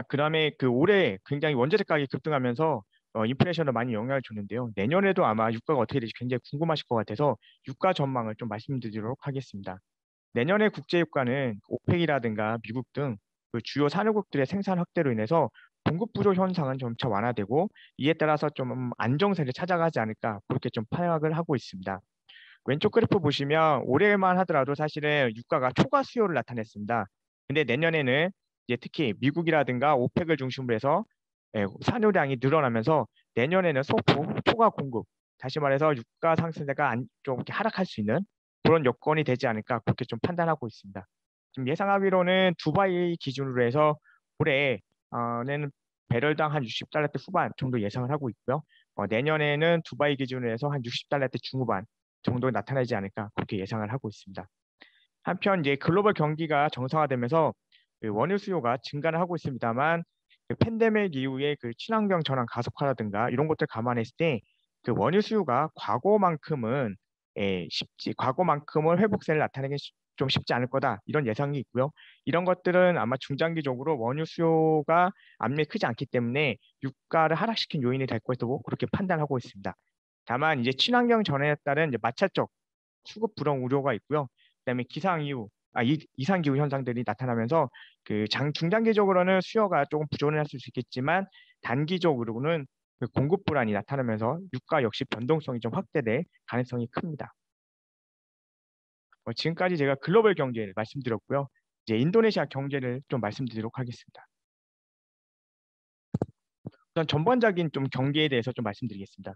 Speaker 1: 그다음에 그 올해 굉장히 원자재 가격이 급등하면서 인플레이션을 많이 영향을 줬는데요. 내년에도 아마 유가가 어떻게 될지 굉장히 궁금하실 것 같아서 유가 전망을 좀 말씀드리도록 하겠습니다. 내년의 국제 유가는 오펙이라든가 미국 등 그 주요 산유국들의 생산 확대로 인해서 공급 부족 현상은 점차 완화되고 이에 따라서 좀 안정세를 찾아가지 않을까 그렇게 좀 파악을 하고 있습니다. 왼쪽 그래프 보시면 올해만 하더라도 사실은 유가가 초과 수요를 나타냈습니다. 근데 내년에는 이제 특히 미국이라든가 오펙을 중심으로 해서 산유량이 늘어나면서 내년에는 소폭 초과 공급, 다시 말해서 유가 상승세가 좀 이렇게 하락할 수 있는 그런 여건이 되지 않을까 그렇게 좀 판단하고 있습니다. 지금 예상하기로는 두바이 기준으로 해서 올해는 배럴당 한 60달러대 후반 정도 예상을 하고 있고요. 내년에는 두바이 기준으로 해서 한 60달러대 중후반 정도 나타나지 않을까 그렇게 예상을 하고 있습니다. 한편 이제 글로벌 경기가 정상화되면서 그 원유 수요가 증가를 하고 있습니다만 그 팬데믹 이후에 그 친환경 전환 가속화라든가 이런 것들 감안했을 때 그 원유 수요가 과거만큼은 회복세를 나타내기 좀 쉽지 않을 거다 이런 예상이 있고요. 이런 것들은 아마 중장기적으로 원유 수요가 압력이 크지 않기 때문에 유가를 하락시킨 요인이 될 것으로 그렇게 판단하고 있습니다. 다만 이제 친환경 전환에 따른 이제 마찰적 수급 불황 우려가 있고요. 그다음에 이상 기후 현상들이 나타나면서 그 중장기적으로는 수요가 조금 부족할 수 있겠지만 단기적으로는 그 공급 불안이 나타나면서 유가 역시 변동성이 좀 확대될 가능성이 큽니다. 지금까지 제가 글로벌 경제를 말씀드렸고요. 이제 인도네시아 경제를 좀 말씀드리도록 하겠습니다. 우선 전반적인 좀 경기에 대해서 좀 말씀드리겠습니다.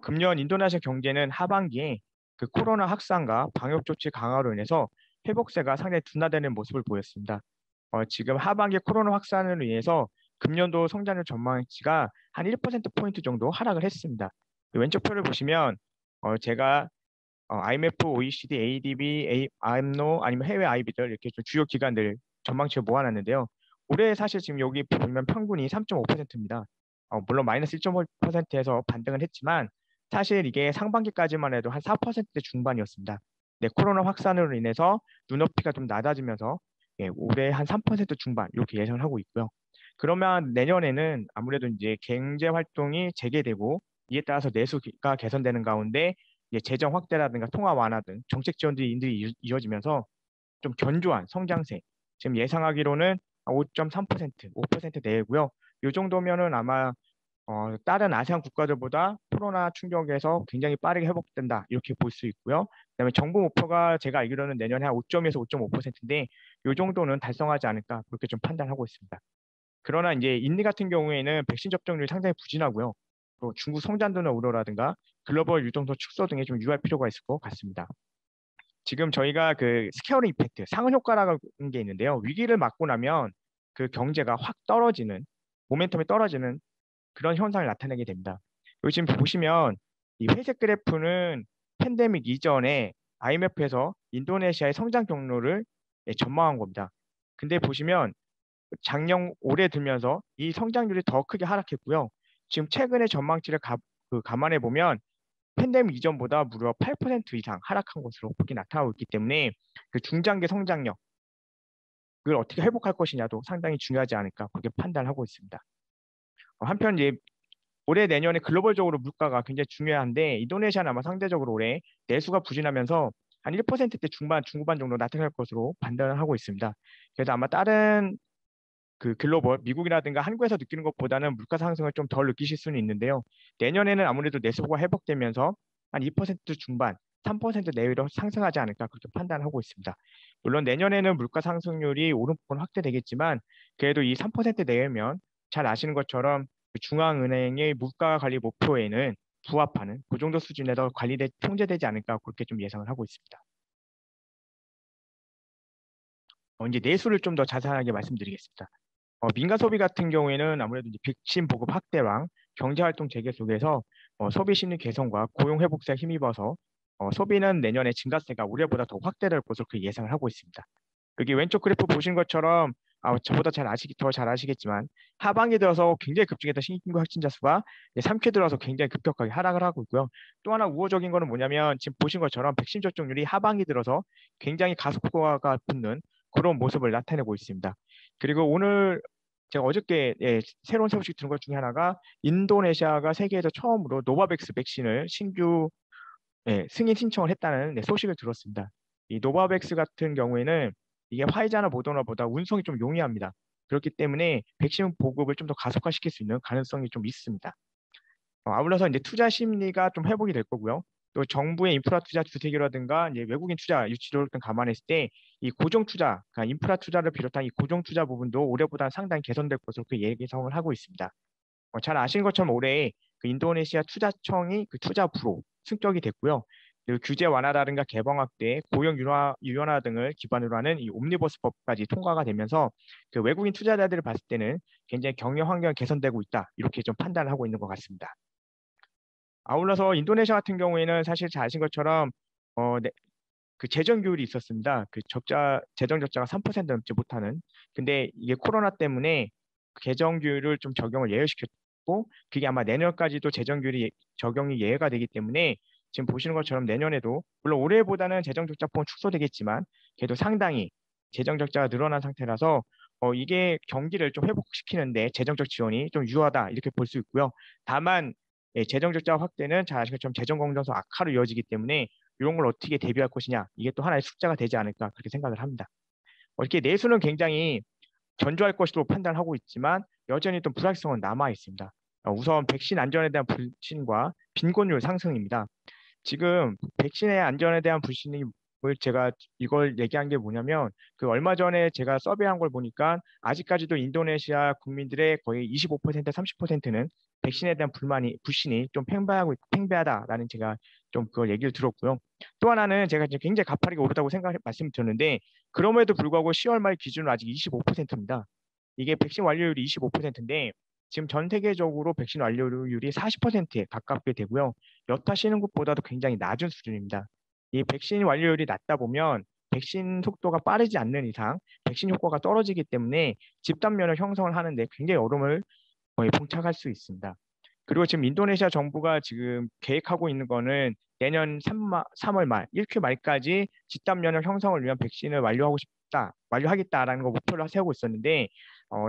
Speaker 1: 금년 인도네시아 경제는 하반기에 그 코로나 확산과 방역 조치 강화로 인해서 회복세가 상당히 둔화되는 모습을 보였습니다. 지금 하반기 코로나 확산으로 인해서 금년도 성장률 전망치가 한 1%포인트 정도 하락을 했습니다. 왼쪽 표를 보시면 제가 IMF, OECD, ADB, IMNO 아니면 해외 IB들 이렇게 좀 주요 기관들 전망치를 모아놨는데요. 올해 사실 지금 여기 보면 평균이 3.5%입니다. 물론 마이너스 1.5%에서 반등을 했지만 사실 이게 상반기까지만 해도 한 4%대 중반이었습니다. 네, 코로나 확산으로 인해서 눈높이가 좀 낮아지면서 예, 올해 한 3% 중반 이렇게 예상을 하고 있고요. 그러면 내년에는 아무래도 이제 경제 활동이 재개되고 이에 따라서 내수가 개선되는 가운데 재정 확대라든가 통화 완화 등 정책 지원들이 이어지면서 좀 견조한 성장세. 지금 예상하기로는 5.3%, 5% 내고요. 이 정도면은 아마 다른 아세안 국가들보다 코로나 충격에서 굉장히 빠르게 회복된다 이렇게 볼 수 있고요. 그다음에 정부 목표가 제가 알기로는 내년에 한 5점에서 5.5%인데 이 정도는 달성하지 않을까 그렇게 좀 판단하고 있습니다. 그러나 이제 인도 같은 경우에는 백신 접종률이 상당히 부진하고요. 또 중국 성장도는 우려라든가 글로벌 유동성 축소 등에 좀 유의할 필요가 있을 것 같습니다. 지금 저희가 그 스케일링 이펙트, 상흔 효과라는 게 있는데요. 위기를 맞고 나면 그 경제가 확 떨어지는, 모멘텀이 떨어지는 그런 현상을 나타내게 됩니다. 여기 지금 보시면 이 회색 그래프는 팬데믹 이전에 IMF에서 인도네시아의 성장 경로를 전망한 겁니다. 근데 보시면 작년 올해 들면서 이 성장률이 더 크게 하락했고요. 지금 최근의 전망치를 감안해 보면 팬데믹 이전보다 무려 8% 이상 하락한 것으로 그렇게 나타나고 있기 때문에 그 중장기 성장력을 어떻게 회복할 것이냐도 상당히 중요하지 않을까 그렇게 판단하고 있습니다. 한편 이제 올해 내년에 글로벌적으로 물가가 굉장히 중요한데 인도네시아는 아마 상대적으로 올해 내수가 부진하면서 한 1%대 중후반 정도 나타날 것으로 판단을 하고 있습니다. 그래서 아마 다른 그 글로벌 미국이라든가 한국에서 느끼는 것보다는 물가 상승을 좀 덜 느끼실 수는 있는데요. 내년에는 아무래도 내수가 회복되면서 한 2% 중반, 3% 내외로 상승하지 않을까 그렇게 판단하고 있습니다. 물론 내년에는 물가 상승률이 오름폭은 확대되겠지만 그래도 이 3% 내외면 잘 아시는 것처럼 그 중앙은행의 물가 관리 목표에는 부합하는 그 정도 수준에서 통제되지 않을까 그렇게 좀 예상을 하고 있습니다. 이제 내수를 좀 더 자세하게 말씀드리겠습니다. 민간 소비 같은 경우에는 아무래도 이제 백신 보급 확대랑 경제활동 재개 속에서 소비 심리 개선과 고용 회복세에 힘입어서 소비는 내년에 증가세가 올해보다 더 확대될 것으로 그 예상을 하고 있습니다. 여기 왼쪽 그래프 보신 것처럼 저보다 더 잘 아시겠지만 하반기 들어서 굉장히 급증했던 신규 확진자 수가 3큐 들어서 굉장히 급격하게 하락을 하고 있고요. 또 하나 우호적인 거는 뭐냐면 지금 보신 것처럼 백신 접종률이 하반기 들어서 굉장히 가속도가 붙는 그런 모습을 나타내고 있습니다. 그리고 오늘 제가 어저께 새로운 소식 들은 것 중에 하나가 인도네시아가 세계에서 처음으로 노바백스 백신을 신규 승인 신청을 했다는 소식을 들었습니다. 이 노바백스 같은 경우에는 이게 화이자나 모더나보다 운송이 좀 용이합니다. 그렇기 때문에 백신 보급을 좀 더 가속화시킬 수 있는 가능성이 좀 있습니다. 아울러서 이제 투자 심리가 좀 회복이 될 거고요. 또 정부의 인프라 투자 주택이라든가 이제 외국인 투자 유치를 등 감안했을 때 이 고정 투자, 그러니까 인프라 투자를 비롯한 이 고정 투자 부분도 올해보다 상당히 개선될 것으로 그 예상을 하고 있습니다. 잘 아시는 것처럼 올해 그 인도네시아 투자청이 그 투자 부로 승격이 됐고요. 그리고 규제 완화라든가 개방 확대, 고용 유연화 등을 기반으로 하는 이 옴니버스법까지 통과가 되면서 그 외국인 투자자들을 봤을 때는 굉장히 경영 환경이 개선되고 있다 이렇게 좀 판단을 하고 있는 것 같습니다. 아울러서 인도네시아 같은 경우에는 사실 잘 아신 것처럼 그 재정 규율이 있었습니다. 그 재정 적자가 3% 넘지 못하는. 근데 이게 코로나 때문에 재정 규율을 좀 적용을 예외시켰고 그게 아마 내년까지도 재정 규율이 적용이 예외가 되기 때문에 지금 보시는 것처럼 내년에도 물론 올해보다는 재정 적자폭은 축소되겠지만 그래도 상당히 재정 적자가 늘어난 상태라서 이게 경기를 좀 회복시키는데 재정적 지원이 좀 유효하다 이렇게 볼 수 있고요. 다만 예, 재정 적자 확대는 잘 아시는 것처럼 재정 건전성 악화로 이어지기 때문에 이런 걸 어떻게 대비할 것이냐 이게 또 하나의 숙제가 되지 않을까 그렇게 생각을 합니다. 이렇게 내수는 굉장히 견조할 것으로 판단하고 있지만 여전히 또 불확실성은 남아 있습니다. 우선 백신 안전에 대한 불신과 빈곤율 상승입니다. 지금 백신의 안전에 대한 불신임을 제가 이걸 얘기한 게 뭐냐면 그 얼마 전에 제가 서베이한 걸 보니까 아직까지도 인도네시아 국민들의 거의 25% 30%는 백신에 대한 불신이 좀 팽배하다라는 제가 좀 그걸 얘기를 들었고요. 또 하나는 제가 이제 굉장히 가파르게 오르다고 말씀드렸는데 그럼에도 불구하고 10월 말 기준으로 아직 25%입니다. 이게 백신 완료율이 25%인데 지금 전 세계적으로 백신 완료율이 40%에 가깝게 되고요. 여타 신흥국보다도 굉장히 낮은 수준입니다. 이 백신 완료율이 낮다 보면 백신 속도가 빠르지 않는 이상 백신 효과가 떨어지기 때문에 집단 면역 형성을 하는데 굉장히 어려움을 거의 봉착할 수 있습니다. 그리고 지금 인도네시아 정부가 지금 계획하고 있는 거는 내년 3월 말, 1큐 말까지 집단 면역 형성을 위한 백신을 완료하겠다라는 거 목표를 세우고 있었는데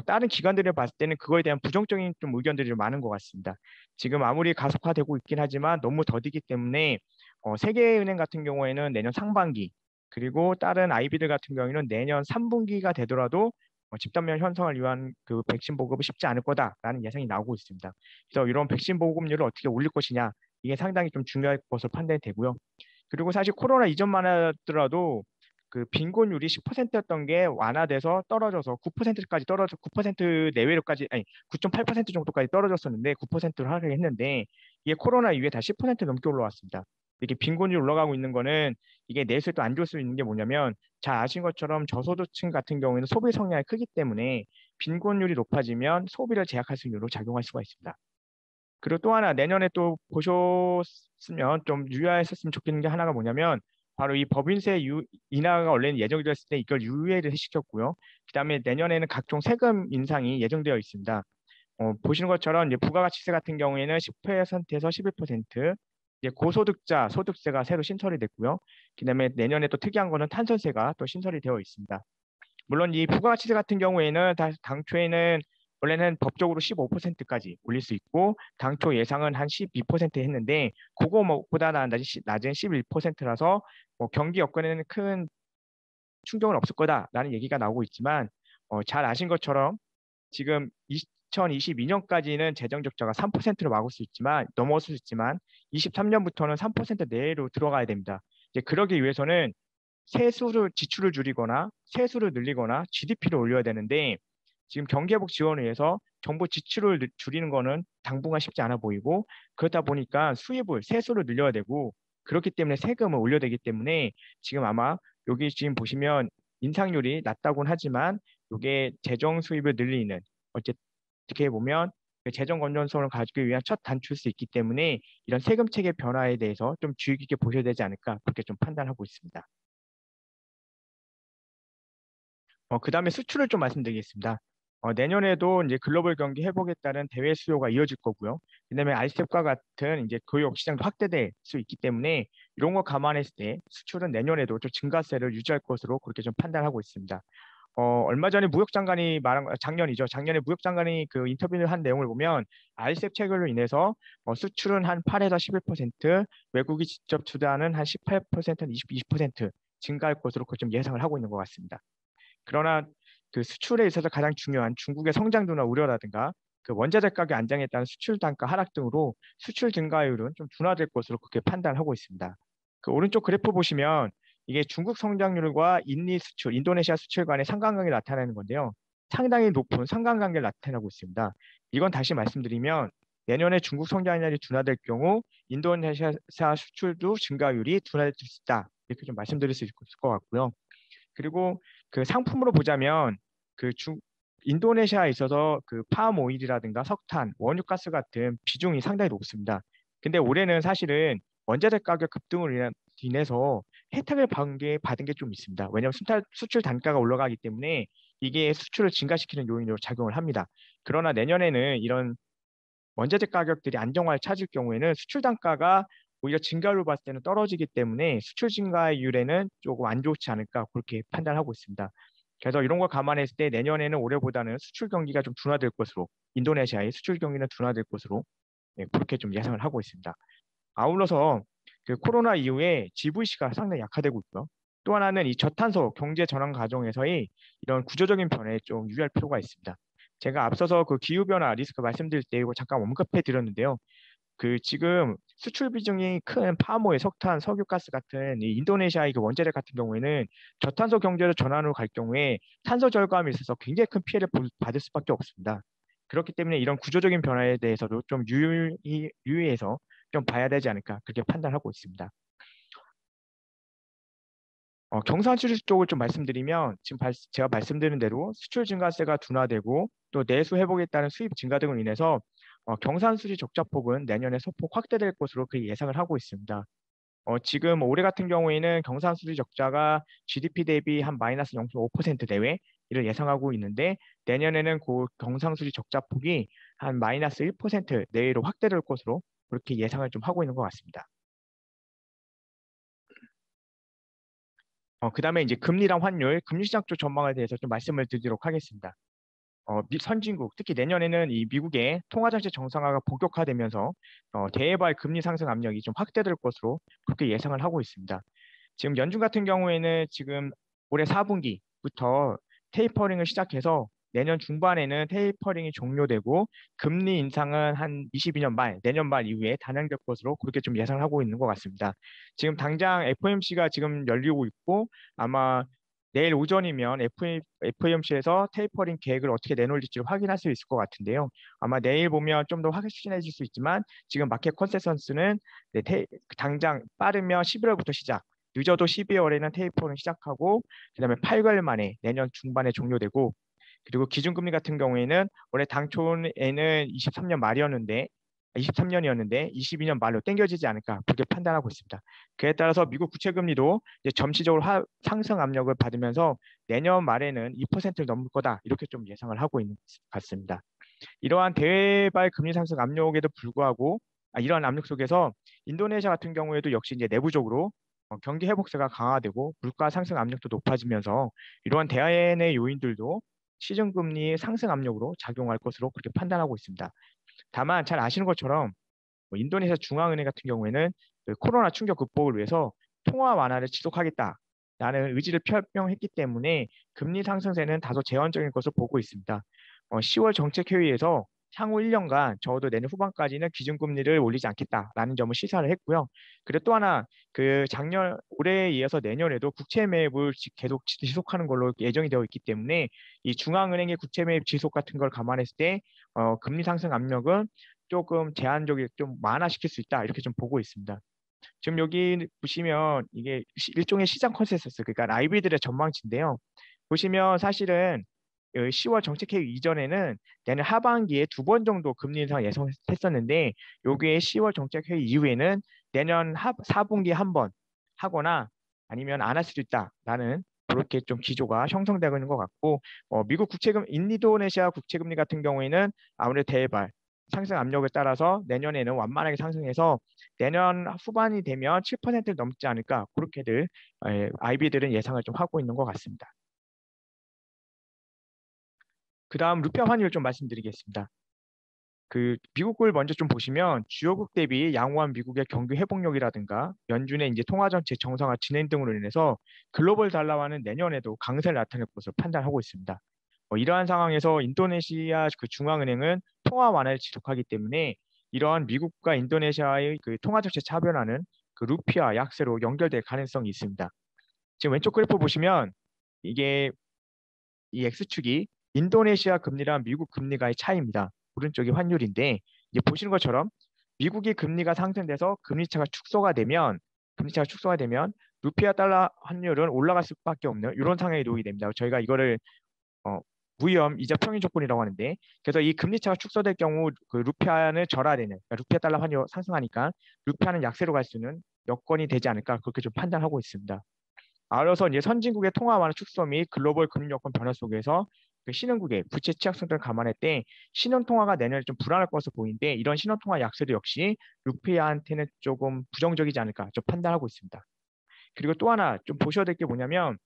Speaker 1: 다른 기관들을 봤을 때는 그거에 대한 부정적인 좀 의견들이 좀 많은 것 같습니다. 지금 아무리 가속화되고 있긴 하지만 너무 더디기 때문에 세계은행 같은 경우에는 내년 상반기 그리고 다른 아이비들 같은 경우에는 내년 3분기가 되더라도 집단면 형성을 위한 그 백신 보급이 쉽지 않을 거다라는 예상이 나오고 있습니다. 그래서 이런 백신 보급률을 어떻게 올릴 것이냐 이게 상당히 좀 중요할 것으로 판단이 되고요. 그리고 사실 코로나 이전만 하더라도 그 빈곤율이 10%였던 게 완화돼서 떨어져서 9%까지 떨어져 9% 내외로까지 아니 9.8% 정도까지 떨어졌었는데 9%로 하락했는데 이게 코로나 이후에 다시 10% 넘게 올라왔습니다. 이게 빈곤율이 올라가고 있는 거는 이게 내수에 또 안 좋을 수 있는 게 뭐냐면 잘 아신 것처럼 저소득층 같은 경우에는 소비 성향이 크기 때문에 빈곤율이 높아지면 소비를 제약할 수 있는 요로 작용할 수가 있습니다. 그리고 또 하나 내년에 또 보셨으면 좀 유의하셨으면 좋겠는 게 하나가 뭐냐면 바로 이 법인세 인하가 원래는 예정되었을 때 이걸 유예를 시켰고요. 그다음에 내년에는 각종 세금 인상이 예정되어 있습니다. 보시는 것처럼 이제 부가가치세 같은 경우에는 10%에서 11%, 이제 고소득자 소득세가 새로 신설이 됐고요. 그다음에 내년에 또 특이한 거는 탄소세가 또 신설이 되어 있습니다. 물론 이 부가가치세 같은 경우에는 당초에는 원래는 법적으로 15%까지 올릴 수 있고 당초 예상은 한 12% 했는데 그거보다 낮은 11%라서 뭐 경기 여건에는 큰 충격은 없을 거다라는 얘기가 나오고 있지만 잘 아신 것처럼 지금 2022년까지는 재정 적자가 3%로 막을 수 있지만 넘어올 수 있지만 23년부터는 3% 내외로 들어가야 됩니다. 이제 그러기 위해서는 지출을 줄이거나 세수를 늘리거나 GDP를 올려야 되는데 지금 경기회복 지원을 위해서 정부 지출을 줄이는 거는 당분간 쉽지 않아 보이고 그러다 보니까 세수를 늘려야 되고 그렇기 때문에 세금을 올려야 되기 때문에 지금 아마 여기 지금 보시면 인상률이 낮다고는 하지만 이게 재정 수입을 늘리는 어떻게 보면 그 재정 건전성을 가지기 위한 첫 단추일 수 있기 때문에 이런 세금 체계 변화에 대해서 좀 주의 깊게 보셔야 되지 않을까 그렇게 좀 판단하고 있습니다. 그다음에 수출을 좀 말씀드리겠습니다. 내년에도 이제 글로벌 경기 회복에 따른 대외 수요가 이어질 거고요. 그다음에 알셉과 같은 이제 교역 시장도 확대될 수 있기 때문에 이런 거 감안했을 때 수출은 내년에도 좀 증가세를 유지할 것으로 그렇게 좀 판단하고 있습니다. 얼마 전에 무역장관이 작년이죠. 작년에 무역장관이 그 인터뷰를 한 내용을 보면 알셉 체결로 인해서 수출은 한 8에서 11%, 외국이 직접 투자는 한 18%, 20% 증가할 것으로 그좀 예상을 하고 있는 것 같습니다. 그러나 그 수출에 있어서 가장 중요한 중국의 성장 둔화 우려라든가 그 원자재 가격 안정에 따른 수출 단가 하락 등으로 수출 증가율은 좀 둔화될 것으로 그렇게 판단하고 있습니다. 그 오른쪽 그래프 보시면 이게 중국 성장률과 인도네시아 수출 간의 상관관계를 나타내는 건데요. 상당히 높은 상관관계를 나타내고 있습니다. 이건 다시 말씀드리면 내년에 중국 성장률이 둔화될 경우 인도네시아 수출도 증가율이 둔화될 수 있다. 이렇게 좀 말씀드릴 수 있을 것 같고요. 그리고 그 상품으로 보자면 인도네시아에 있어서 그 팜 오일이라든가 석탄, 원유가스 같은 비중이 상당히 높습니다. 근데 올해는 사실은 원자재 가격 급등으로 인해서 혜택을 받은 게 좀 있습니다. 왜냐하면 수출 단가가 올라가기 때문에 이게 수출을 증가시키는 요인으로 작용을 합니다. 그러나 내년에는 이런 원자재 가격들이 안정화를 찾을 경우에는 수출 단가가 오히려 증가율로 봤을 때는 떨어지기 때문에 수출 증가율에는 조금 안 좋지 않을까 그렇게 판단하고 있습니다. 그래서 이런 걸 감안했을 때 내년에는 올해보다는 수출 경기가 좀 둔화될 것으로 인도네시아의 수출 경기는 둔화될 것으로 예, 그렇게 좀 예상을 하고 있습니다. 아울러서 그 코로나 이후에 GVC가 상당히 약화되고 있고요. 또 하나는 이 저탄소 경제 전환 과정에서의 이런 구조적인 변화에 좀 유의할 필요가 있습니다. 제가 앞서서 그 기후변화 리스크 말씀드릴 때 이거 잠깐 언급해 드렸는데요. 그 지금 수출 비중이 큰 파모의 석탄, 석유가스 같은 이 인도네시아의 그 원자력 같은 경우에는 저탄소 경제로 전환으로 갈 경우에 탄소 절감에 있어서 굉장히 큰 피해를 받을 수밖에 없습니다. 그렇기 때문에 이런 구조적인 변화에 대해서도 좀 유의해서 좀 봐야 되지 않을까 그렇게 판단하고 있습니다. 경산 수지 쪽을 좀 말씀드리면 지금 제가 말씀드린 대로 수출 증가세가 둔화되고 또 내수 회복에 따른 수입 증가 등으로 인해서 경산 수지 적자폭은 내년에 소폭 확대될 것으로 그 예상을 하고 있습니다. 지금 올해 같은 경우에는 경산 수지 적자가 GDP 대비 한 마이너스 0.5% 내외 이를 예상하고 있는데 내년에는 그 경상 수지 적자폭이 한 마이너스 1% 내외로 확대될 것으로 그렇게 예상을 좀 하고 있는 것 같습니다. 그다음에 이제 금리랑 환율, 금리 시장 쪽 전망에 대해서 좀 말씀을 드리도록 하겠습니다. 선진국, 특히 내년에는 이 미국의 통화정책 정상화가 본격화되면서 대외발 금리 상승 압력이 좀 확대될 것으로 그렇게 예상을 하고 있습니다. 지금 연준 같은 경우에는 지금 올해 4분기부터 테이퍼링을 시작해서 내년 중반에는 테이퍼링이 종료되고 금리 인상은 한 22년 말, 내년 말 이후에 단행될 것으로 그렇게 좀 예상을 하고 있는 것 같습니다. 지금 당장 FOMC가 지금 열리고 있고 아마 내일 오전이면 FOMC에서 테이퍼링 계획을 어떻게 내놓을지 확인할 수 있을 것 같은데요. 아마 내일 보면 좀 더 확실해질 수 있지만 지금 마켓 컨센서스는 당장 빠르면 11월부터 시작, 늦어도 12월에는 테이퍼링 시작하고 그다음에 8개월 만에 내년 중반에 종료되고 그리고 기준금리 같은 경우에는 원래 당초에는 23년 말이었는데 23년이었는데 22년 말로 당겨지지 않을까 그렇게 판단하고 있습니다. 그에 따라서 미국 국채금리도 이제 점시적으로 상승 압력을 받으면서 내년 말에는 2%를 넘을 거다 이렇게 좀 예상을 하고 있는 것 같습니다. 이러한 대외발 금리 상승 압력에도 불구하고 이러한 압력 속에서 인도네시아 같은 경우에도 역시 이제 내부적으로 경기 회복세가 강화되고 물가 상승 압력도 높아지면서 이러한 대외의 요인들도 시중금리 상승 압력으로 작용할 것으로 그렇게 판단하고 있습니다. 다만 잘 아시는 것처럼 뭐 인도네시아 중앙은행 같은 경우에는 그 코로나 충격 극복을 위해서 통화 완화를 지속하겠다라는 의지를 표명했기 때문에 금리 상승세는 다소 제한적인 것으로 보고 있습니다. 10월 정책회의에서 향후 1년간 적어도 내년 후반까지는 기준금리를 올리지 않겠다라는 점을 시사를 했고요. 그리고 또 하나 그 작년 올해에 이어서 내년에도 국채 매입을 계속 지속하는 걸로 예정이 되어 있기 때문에 이 중앙은행의 국채 매입 지속 같은 걸 감안했을 때 금리 상승 압력은 조금 제한적이 좀 완화시킬 수 있다 이렇게 좀 보고 있습니다. 지금 여기 보시면 이게 일종의 시장 컨센서스 그러니까 아이비들의 전망치인데요. 보시면 사실은 10월 정책회의 이전에는 내년 하반기에 2번 정도 금리 인상 예상했었는데 여기에 10월 정책회의 이후에는 내년 4분기에 한 번 하거나 아니면 안 할 수도 있다라는 그렇게 좀 기조가 형성되고 있는 것 같고 미국 국채금 인도네시아 국채금리 같은 경우에는 아무래도 대발 상승 압력을 따라서 내년에는 완만하게 상승해서 내년 후반이 되면 7%를 넘지 않을까 그렇게들 IB들은 예상을 좀 하고 있는 것 같습니다. 그다음 루피아 환율 좀 말씀드리겠습니다. 그 미국을 먼저 좀 보시면 주요국 대비 양호한 미국의 경기 회복력이라든가 연준의 이제 통화 정책 정상화 진행 등으로 인해서 글로벌 달러화는 내년에도 강세를 나타낼 것으로 판단하고 있습니다. 이러한 상황에서 인도네시아 그 중앙은행은 통화 완화를 지속하기 때문에 이러한 미국과 인도네시아의 그 통화 정책 차변화는 그 루피아 약세로 연결될 가능성이 있습니다. 지금 왼쪽 그래프 보시면 이게 이 X축이 인도네시아 금리랑 미국 금리가의 차이입니다. 오른쪽이 환율인데 이제 보시는 것처럼 미국이 금리가 상승돼서 금리차가 축소가 되면 루피아 달러 환율은 올라갈 수밖에 없는 이런 상황에 놓이게 됩니다. 저희가 이거를 어, 무위험 이자 평균 조건이라고 하는데 그래서 이 금리차가 축소될 경우 그 루피아는 절하되는 그러니까 루피아 달러 환율 상승하니까 루피아는 약세로 갈 수 있는 여건이 되지 않을까 그렇게 좀 판단하고 있습니다. 아울러서 이제 선진국의 통화 완화 축소 및 글로벌 금융 여건 변화 속에서 그 신흥국의 부채 취약성 등을 감안할 때 신흥 통화가 내년에 좀 불안할 것으로 보이는데 이런 신흥 통화 약세도 역시 루피아한테는 조금 부정적이지 않을까 좀 판단하고 있습니다. 그리고 또 하나 좀 보셔야 될 게 뭐냐면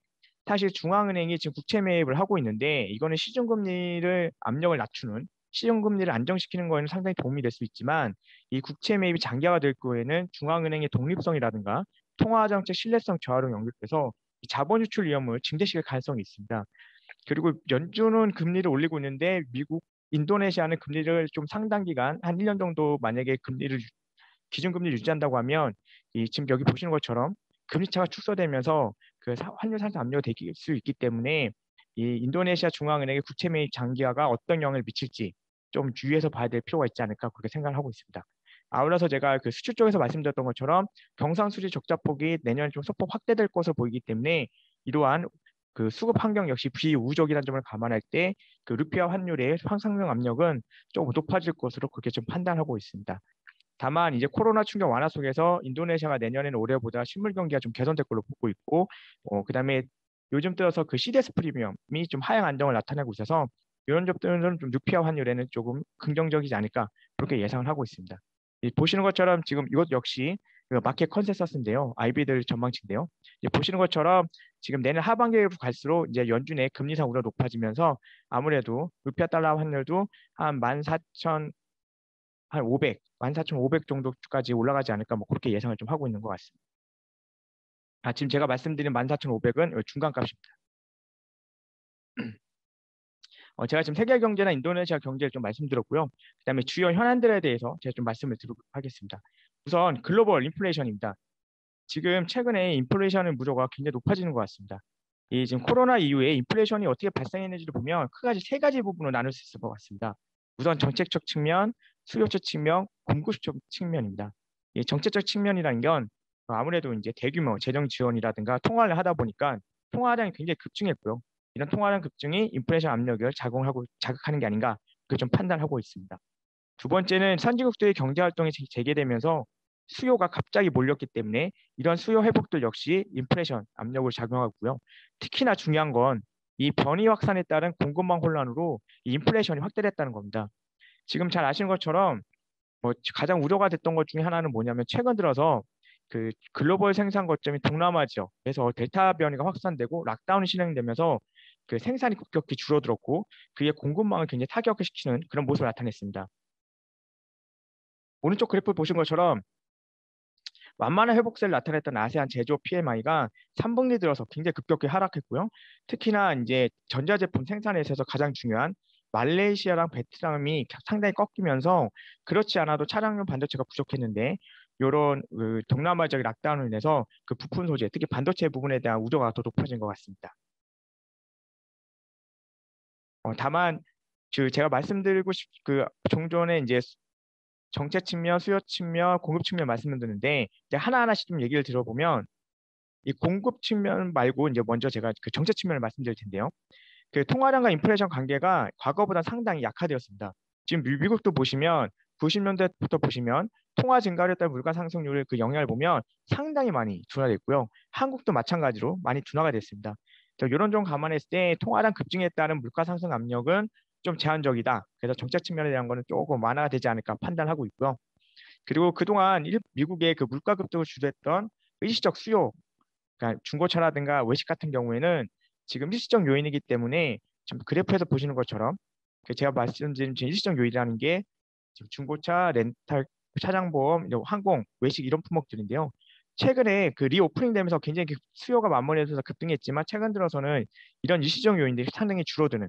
Speaker 1: 사실 중앙은행이 지금 국채 매입을 하고 있는데 이거는 시중금리를 압력을 낮추는 시중금리를 안정시키는 거에는 상당히 도움이 될 수 있지만 이 국채 매입이 장기화가 될 경우에는 중앙은행의 독립성이라든가 통화정책 신뢰성 저하로 연결돼서 이 자본 유출 위험을 증대시킬 가능성이 있습니다. 그리고 연준은 금리를 올리고 있는데 미국, 인도네시아는 금리를 좀 상당 기간 한 1년 정도 만약에 기준금리를 유지한다고 하면 이 지금 여기 보시는 것처럼 금리 차가 축소되면서 그 환율 상승 압력이 될 수 있기 때문에 이 인도네시아 중앙은행의 국채 매입 장기화가 어떤 영향을 미칠지 좀 주의해서 봐야 될 필요가 있지 않을까 그렇게 생각을 하고 있습니다. 아울러서 제가 그 수출 쪽에서 말씀드렸던 것처럼 경상수지 적자폭이 내년에 좀 소폭 확대될 것으로 보이기 때문에 이러한 그 수급 환경 역시 비우적이라는 점을 감안할 때 그 루피아 환율의 상승 압력은 조금 높아질 것으로 그렇게 좀 판단하고 있습니다. 다만 이제 코로나 충격 완화 속에서 인도네시아가 내년에는 올해보다 실물 경기가 좀 개선될 걸로 보고 있고, 그다음에 요즘 들어서 그 CDS 프리미엄이 좀 하향 안정을 나타내고 있어서 이런 점들은 좀 루피아 환율에는 조금 긍정적이지 않을까 그렇게 예상을 하고 있습니다. 보시는 것처럼 지금 이것 역시 그 마켓 컨센서스인데요, IB들 전망치인데요. 보시는 것처럼 지금 내년 하반기로 갈수록 이제 연준의 금리 인상 우려가 높아지면서 아무래도 루피아 달러 환율도 한 14,000 한 500, 14,500 정도까지 올라가지 않을까 뭐 그렇게 예상을 좀 하고 있는 것 같습니다. 지금 제가 말씀드린 14,500은 중간값입니다. 제가 지금 세계 경제나 인도네시아 경제를 좀 말씀드렸고요. 그다음에 주요 현안들에 대해서 제가 좀 말씀을 드리도록 하겠습니다. 우선 글로벌 인플레이션입니다. 지금 최근에 인플레이션의 무료가 굉장히 높아지는 것 같습니다. 이 지금 코로나 이후에 인플레이션이 어떻게 발생했는지를 보면 크게 세 가지 부분으로 나눌 수 있을 것 같습니다. 우선 정책적 측면, 수요적 측면, 공급적 측면입니다. 이 정책적 측면이라는 건 아무래도 이제 대규모 재정 지원이라든가 통화를 하다 보니까 통화량이 굉장히 급증했고요. 이런 통화량 급증이 인플레이션 압력을 자극하는 게 아닌가 그렇게 좀 판단하고 있습니다. 두 번째는 선진국들의 경제 활동이 재개되면서 수요가 갑자기 몰렸기 때문에 이런 수요 회복들 역시 인플레이션 압력을 작용하고요. 특히나 중요한 건 이 변이 확산에 따른 공급망 혼란으로 이 인플레이션이 확대됐다는 겁니다. 지금 잘 아시는 것처럼 뭐 가장 우려가 됐던 것 중에 하나는 뭐냐면 최근 들어서 그 글로벌 생산 거점이 동남아 지역에서 델타 변이가 확산되고 락다운이 진행되면서 그 생산이 급격히 줄어들었고 그게 공급망을 굉장히 타격시키는 그런 모습을 나타냈습니다. 오른쪽 그래프 보신 것처럼 완만한 회복세를 나타냈던 아세안 제조업 PMI가 3분기 들어서 굉장히 급격히 하락했고요. 특히나 이제 전자제품 생산에 있어서 가장 중요한 말레이시아랑 베트남이 상당히 꺾이면서 그렇지 않아도 차량용 반도체가 부족했는데 이런 그 동남아 지역 락다운으로 인해서 그 부품 소재, 특히 반도체 부분에 대한 우려가 더 높아진 것 같습니다. 다만 제가 말씀드리고 그 종전에 이제 정책 측면, 수요 측면, 공급 측면 말씀을 드는데 이제 하나하나씩 좀 얘기를 들어보면 이 공급 측면 말고 이제 먼저 제가 그 정책 측면을 말씀드릴 텐데요. 그 통화량과 인플레이션 관계가 과거보다 상당히 약화되었습니다. 지금 미국도 보시면 90년대부터 보시면 통화 증가율에 따른 물가 상승률을 그 영향을 보면 상당히 많이 둔화됐고요. 한국도 마찬가지로 많이 둔화가 됐습니다. 이런 점 감안했을 때 통화량 급증에 따른 물가 상승 압력은 좀 제한적이다. 그래서 정책 측면에 대한 거는 조금 완화가 되지 않을까 판단하고 있고요. 그리고 그동안 미국의 그 물가 급등을 주도했던 일시적 수요, 그러니까 중고차라든가 외식 같은 경우에는 지금 일시적 요인이기 때문에 지금 그래프에서 보시는 것처럼 제가 말씀드린 일시적 요인이라는 게 지금 중고차, 렌탈, 차량 보험, 항공, 외식 이런 품목들인데요. 최근에 그 리오프닝 되면서 굉장히 수요가 만만해져서 급등했지만 최근 들어서는 이런 일시적 요인들이 상당히 줄어드는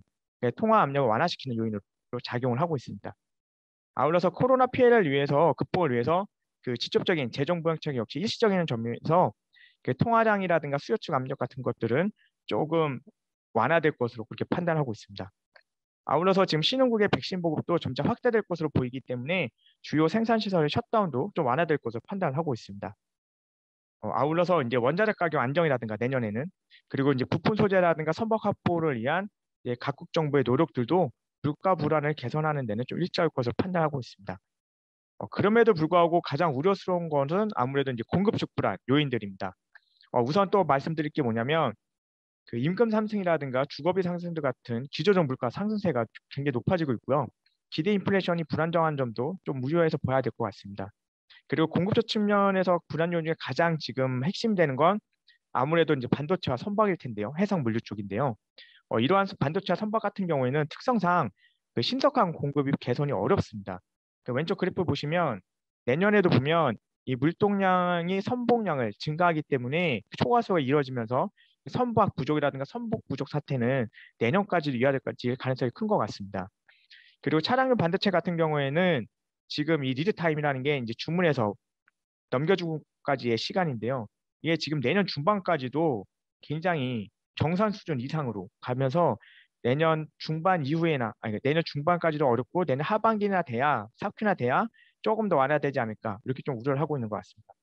Speaker 1: 통화 압력을 완화시키는 요인으로 작용을 하고 있습니다. 아울러서 코로나 피해를 위해서 극복을 위해서 그 직접적인 재정 부양책 역시 일시적인 점에서 그 통화량이라든가 수요측 압력 같은 것들은 조금 완화될 것으로 그렇게 판단하고 있습니다. 아울러서 지금 신흥국의 백신 보급도 점차 확대될 것으로 보이기 때문에 주요 생산 시설의 셧다운도 좀 완화될 것으로 판단하고 있습니다. 아울러서 이제 원자재 가격 안정이라든가 내년에는 그리고 이제 부품 소재라든가 선박 확보를 위한 각국 정부의 노력들도 물가 불안을 개선하는 데는 좀 일조할 것으로 판단하고 있습니다. 그럼에도 불구하고 가장 우려스러운 것은 아무래도 이제 공급적 불안 요인들입니다. 우선 또 말씀드릴 게 뭐냐면 그 임금 상승이라든가 주거비 상승들 같은 기조적 물가 상승세가 굉장히 높아지고 있고요. 기대 인플레이션이 불안정한 점도 좀 우려해서 봐야 될 것 같습니다. 그리고 공급적 측면에서 불안 요인 중에 가장 지금 핵심되는 건 아무래도 이제 반도체와 선박일 텐데요. 해상 물류 쪽인데요. 이러한 반도체와 선박 같은 경우에는 특성상 그 신석한 공급이 개선이 어렵습니다. 그 왼쪽 그래프 보시면 내년에도 보면 이 물동량이 선봉량을 증가하기 때문에 초과수가 이루어지면서 선박 부족이라든가 선복 부족 사태는 내년까지도 이어질 가능성이 큰 것 같습니다. 그리고 차량용 반도체 같은 경우에는 지금 이 리드 타임이라는 게 이제 주문해서 넘겨주고까지의 시간인데요. 이게 지금 내년 중반까지도 굉장히 정상 수준 이상으로 가면서 내년 중반 이후에나 아니 내년 중반까지도 어렵고 내년 하반기나 돼야 사회나 돼야 조금 더 완화되지 않을까 이렇게 좀 우려를 하고 있는 것 같습니다.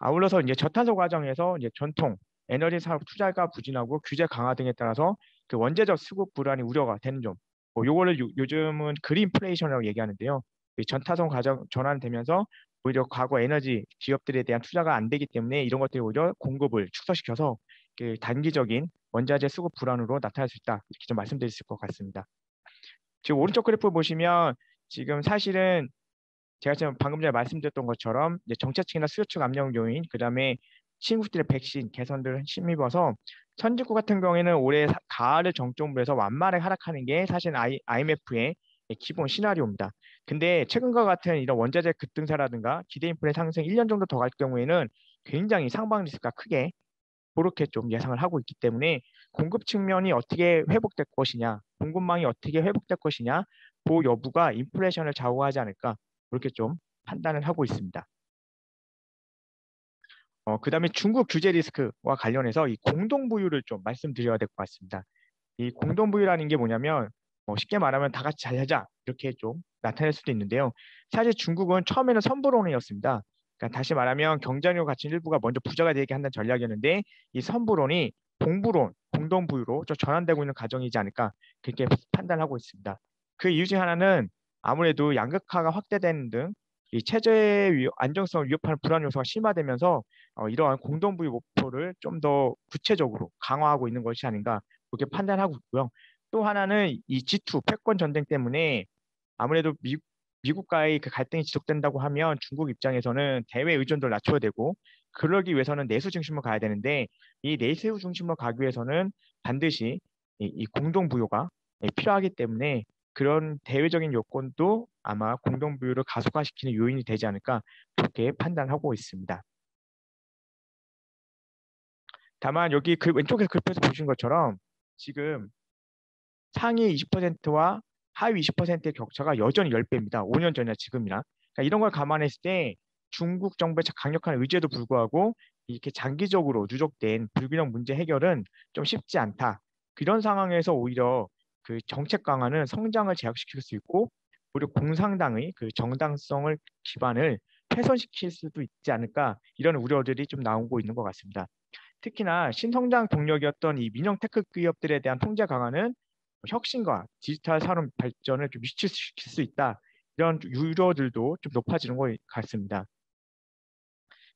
Speaker 1: 아울러서 이제 저탄소 과정에서 이제 전통 에너지 사업 투자가 부진하고 규제 강화 등에 따라서 그 원재적 수급 불안이 우려가 되는 점. 요거를 요즘은 그린플레이션이라고 얘기하는데요. 이 전탄소 과정 전환되면서 오히려 과거 에너지 기업들에 대한 투자가 안 되기 때문에 이런 것들이 오히려 공급을 축소시켜서 그 단기적인 원자재 수급 불안으로 나타날 수 있다. 이렇게 좀 말씀드릴 수 있을 것 같습니다. 지금 오른쪽 그래프 보시면 지금 사실은 제가 지금 방금 전에 말씀드렸던 것처럼 이제 정책층이나 수요층 압력 요인, 그다음에 친구들의 백신 개선들을 힘입어서 선진국 같은 경우에는 올해 가을을 정점으로 해서 완만하게 하락하는 게 사실 IMF의 기본 시나리오입니다. 근데 최근과 같은 이런 원자재 급등세라든가 기대 인플레 상승 1년 정도 더 갈 경우에는 굉장히 상방 리스크가 크게 그렇게 좀 예상을 하고 있기 때문에 공급 측면이 어떻게 회복될 것이냐, 공급망이 어떻게 회복될 것이냐, 그 여부가 인플레이션을 좌우하지 않을까 그렇게 좀 판단을 하고 있습니다. 그다음에 중국 규제 리스크와 관련해서 이 공동부유를 좀 말씀드려야 될 것 같습니다. 이 공동부유라는 게 뭐냐면 쉽게 말하면 다 같이 잘 하자 이렇게 좀 나타낼 수도 있는데요. 사실 중국은 처음에는 선불론이었습니다. 그러니까 다시 말하면 경쟁력 가치 일부가 먼저 부자가 되게 한다는 전략이었는데 이 선불론이 공부론, 공동부유로 좀 전환되고 있는 과정이지 않을까 그렇게 판단하고 있습니다. 그 이유 중 하나는 아무래도 양극화가 확대되는 등 이 체제의 안정성을 위협하는 불안 요소가 심화되면서 이러한 공동부유 목표를 좀 더 구체적으로 강화하고 있는 것이 아닌가 그렇게 판단하고 있고요. 또 하나는 이 G2 패권 전쟁 때문에 아무래도 미국과의 그 갈등이 지속된다고 하면 중국 입장에서는 대외 의존도를 낮춰야 되고 그러기 위해서는 내수 중심으로 가야 되는데 이 내수 중심으로 가기 위해서는 반드시 이 공동부유가 필요하기 때문에 그런 대외적인 요건도 아마 공동부유를 가속화시키는 요인이 되지 않을까 그렇게 판단하고 있습니다. 다만 여기 그 왼쪽에 그래프에서 보신 것처럼 지금 상위 20%와 하위 20%의 격차가 여전히 10배입니다. 5년 전이나 지금이나. 그러니까 이런 걸 감안했을 때 중국 정부의 강력한 의지에도 불구하고 이렇게 장기적으로 누적된 불균형 문제 해결은 좀 쉽지 않다. 그런 상황에서 오히려 그 정책 강화는 성장을 제약시킬 수 있고 오히려 공산당의 그 정당성을 기반을 훼손시킬 수도 있지 않을까 이런 우려들이 좀 나오고 있는 것 같습니다. 특히나 신성장 동력이었던 이 민영 테크 기업들에 대한 통제 강화는 혁신과 디지털 산업 발전을 좀 위축시킬 수 있다. 이런 우려들도 좀 높아지는 것 같습니다.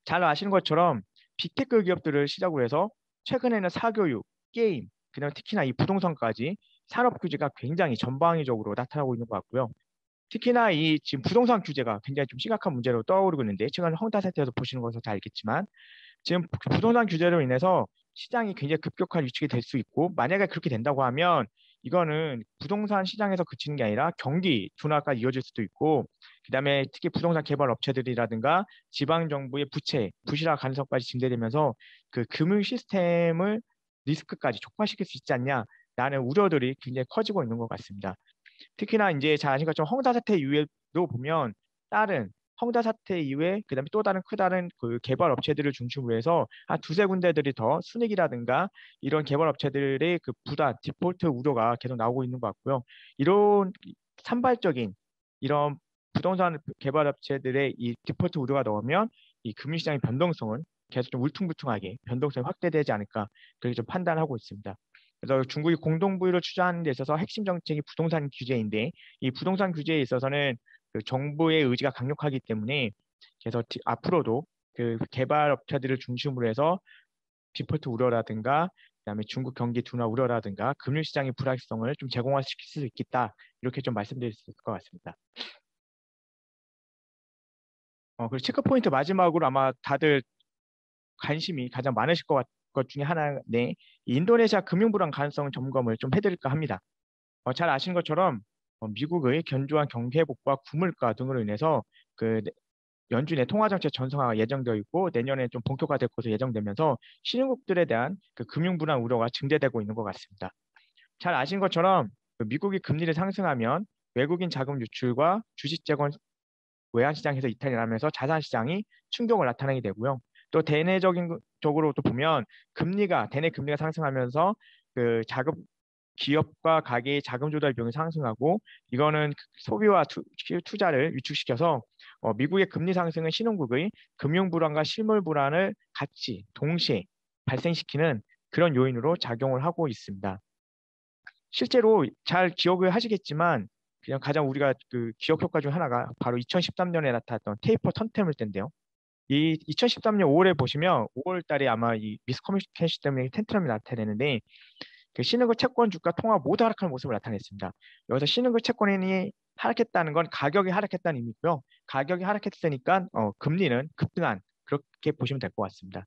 Speaker 1: 잘 아시는 것처럼 빅테크 기업들을 시작으로 해서 최근에는 사교육, 게임, 그다음 특히나 이 부동산까지 산업 규제가 굉장히 전방위적으로 나타나고 있는 것 같고요. 특히나 이 지금 부동산 규제가 굉장히 좀 심각한 문제로 떠오르고 있는데 최근 헝다 사태에서 보시는 것에서 다 알겠지만 지금 부동산 규제로 인해서 시장이 굉장히 급격한 위축이 될 수 있고 만약에 그렇게 된다고 하면 이거는 부동산 시장에서 그치는 게 아니라 경기 둔화까지 이어질 수도 있고 그다음에 특히 부동산 개발 업체들이라든가 지방 정부의 부채 부실화 가능성까지 증대되면서 그 금융 시스템을 리스크까지 촉발시킬 수 있지 않냐라는 우려들이 굉장히 커지고 있는 것 같습니다. 특히나 이제 잘 아시는 것처럼 헝다 사태 이후에도 보면 다른 헝다 사태 이후에 그다음에 또 다른 그 개발 업체들을 중심으로 해서 한 두세 군데들이 더 순익이라든가 이런 개발 업체들의 그 부담, 디폴트 우려가 계속 나오고 있는 것 같고요. 이런 산발적인 이런 부동산 개발 업체들의 이 디폴트 우려가 나오면 이 금융시장의 변동성은 계속 좀 울퉁불퉁하게 변동성이 확대되지 않을까 그렇게 좀 판단하고 있습니다. 그래서 중국이 공동부유를 추진하는 데 있어서 핵심 정책이 부동산 규제인데 이 부동산 규제에 있어서는 그 정부의 의지가 강력하기 때문에 그래서 앞으로도 그 개발 업체들을 중심으로 해서 디폴트 우려라든가 그다음에 중국 경기 둔화 우려라든가 금융시장의 불확실성을 좀 제공화시킬 수 있겠다 이렇게 좀 말씀드릴 수 있을 것 같습니다. 그리고 체크 포인트 마지막으로 아마 다들 관심이 가장 많으실 것 중에 하나인데 이 인도네시아 금융 불안 가능성 점검을 좀 해드릴까 합니다. 잘 아시는 것처럼 미국의 견조한 경기 회복과 구물가 등으로 인해서 연준의 통화 정책 전성화가 예정되어 있고 내년에 좀 본격화될 것으로 예정되면서 신흥국들에 대한 금융 불안 우려가 증대되고 있는 것 같습니다. 잘 아신 것처럼 미국이 금리를 상승하면 외국인 자금 유출과 주식 재건 외환 시장에서 이탈이 나면서 자산 시장이 충격을 나타내게 되고요. 또 대내적인 적으로 또 보면 대내 금리가 상승하면서 자금 기업과 가계의 자금 조달 비용이 상승하고 이거는 소비와 투자를 위축시켜서 미국의 금리 상승은 신흥국의 금융 불안과 실물 불안을 같이 동시에 발생시키는 그런 요인으로 작용을 하고 있습니다. 실제로 잘 기억을 하시겠지만 그냥 가장 우리가 기억 효과 중 하나가 바로 2013년에 나타났던 테이퍼 턴테물 때인데요. 이 2013년 5월에 보시면 5월 달에 아마 이 미스커뮤니케이션 때문에 텐트럼이 나타내는데 신흥국 채권 주가 통화 모두 하락하는 모습을 나타냈습니다. 여기서 신흥국 채권이 하락했다는 건 가격이 하락했다는 의미고요. 가격이 하락했으니까 금리는 급등한 그렇게 보시면 될 것 같습니다.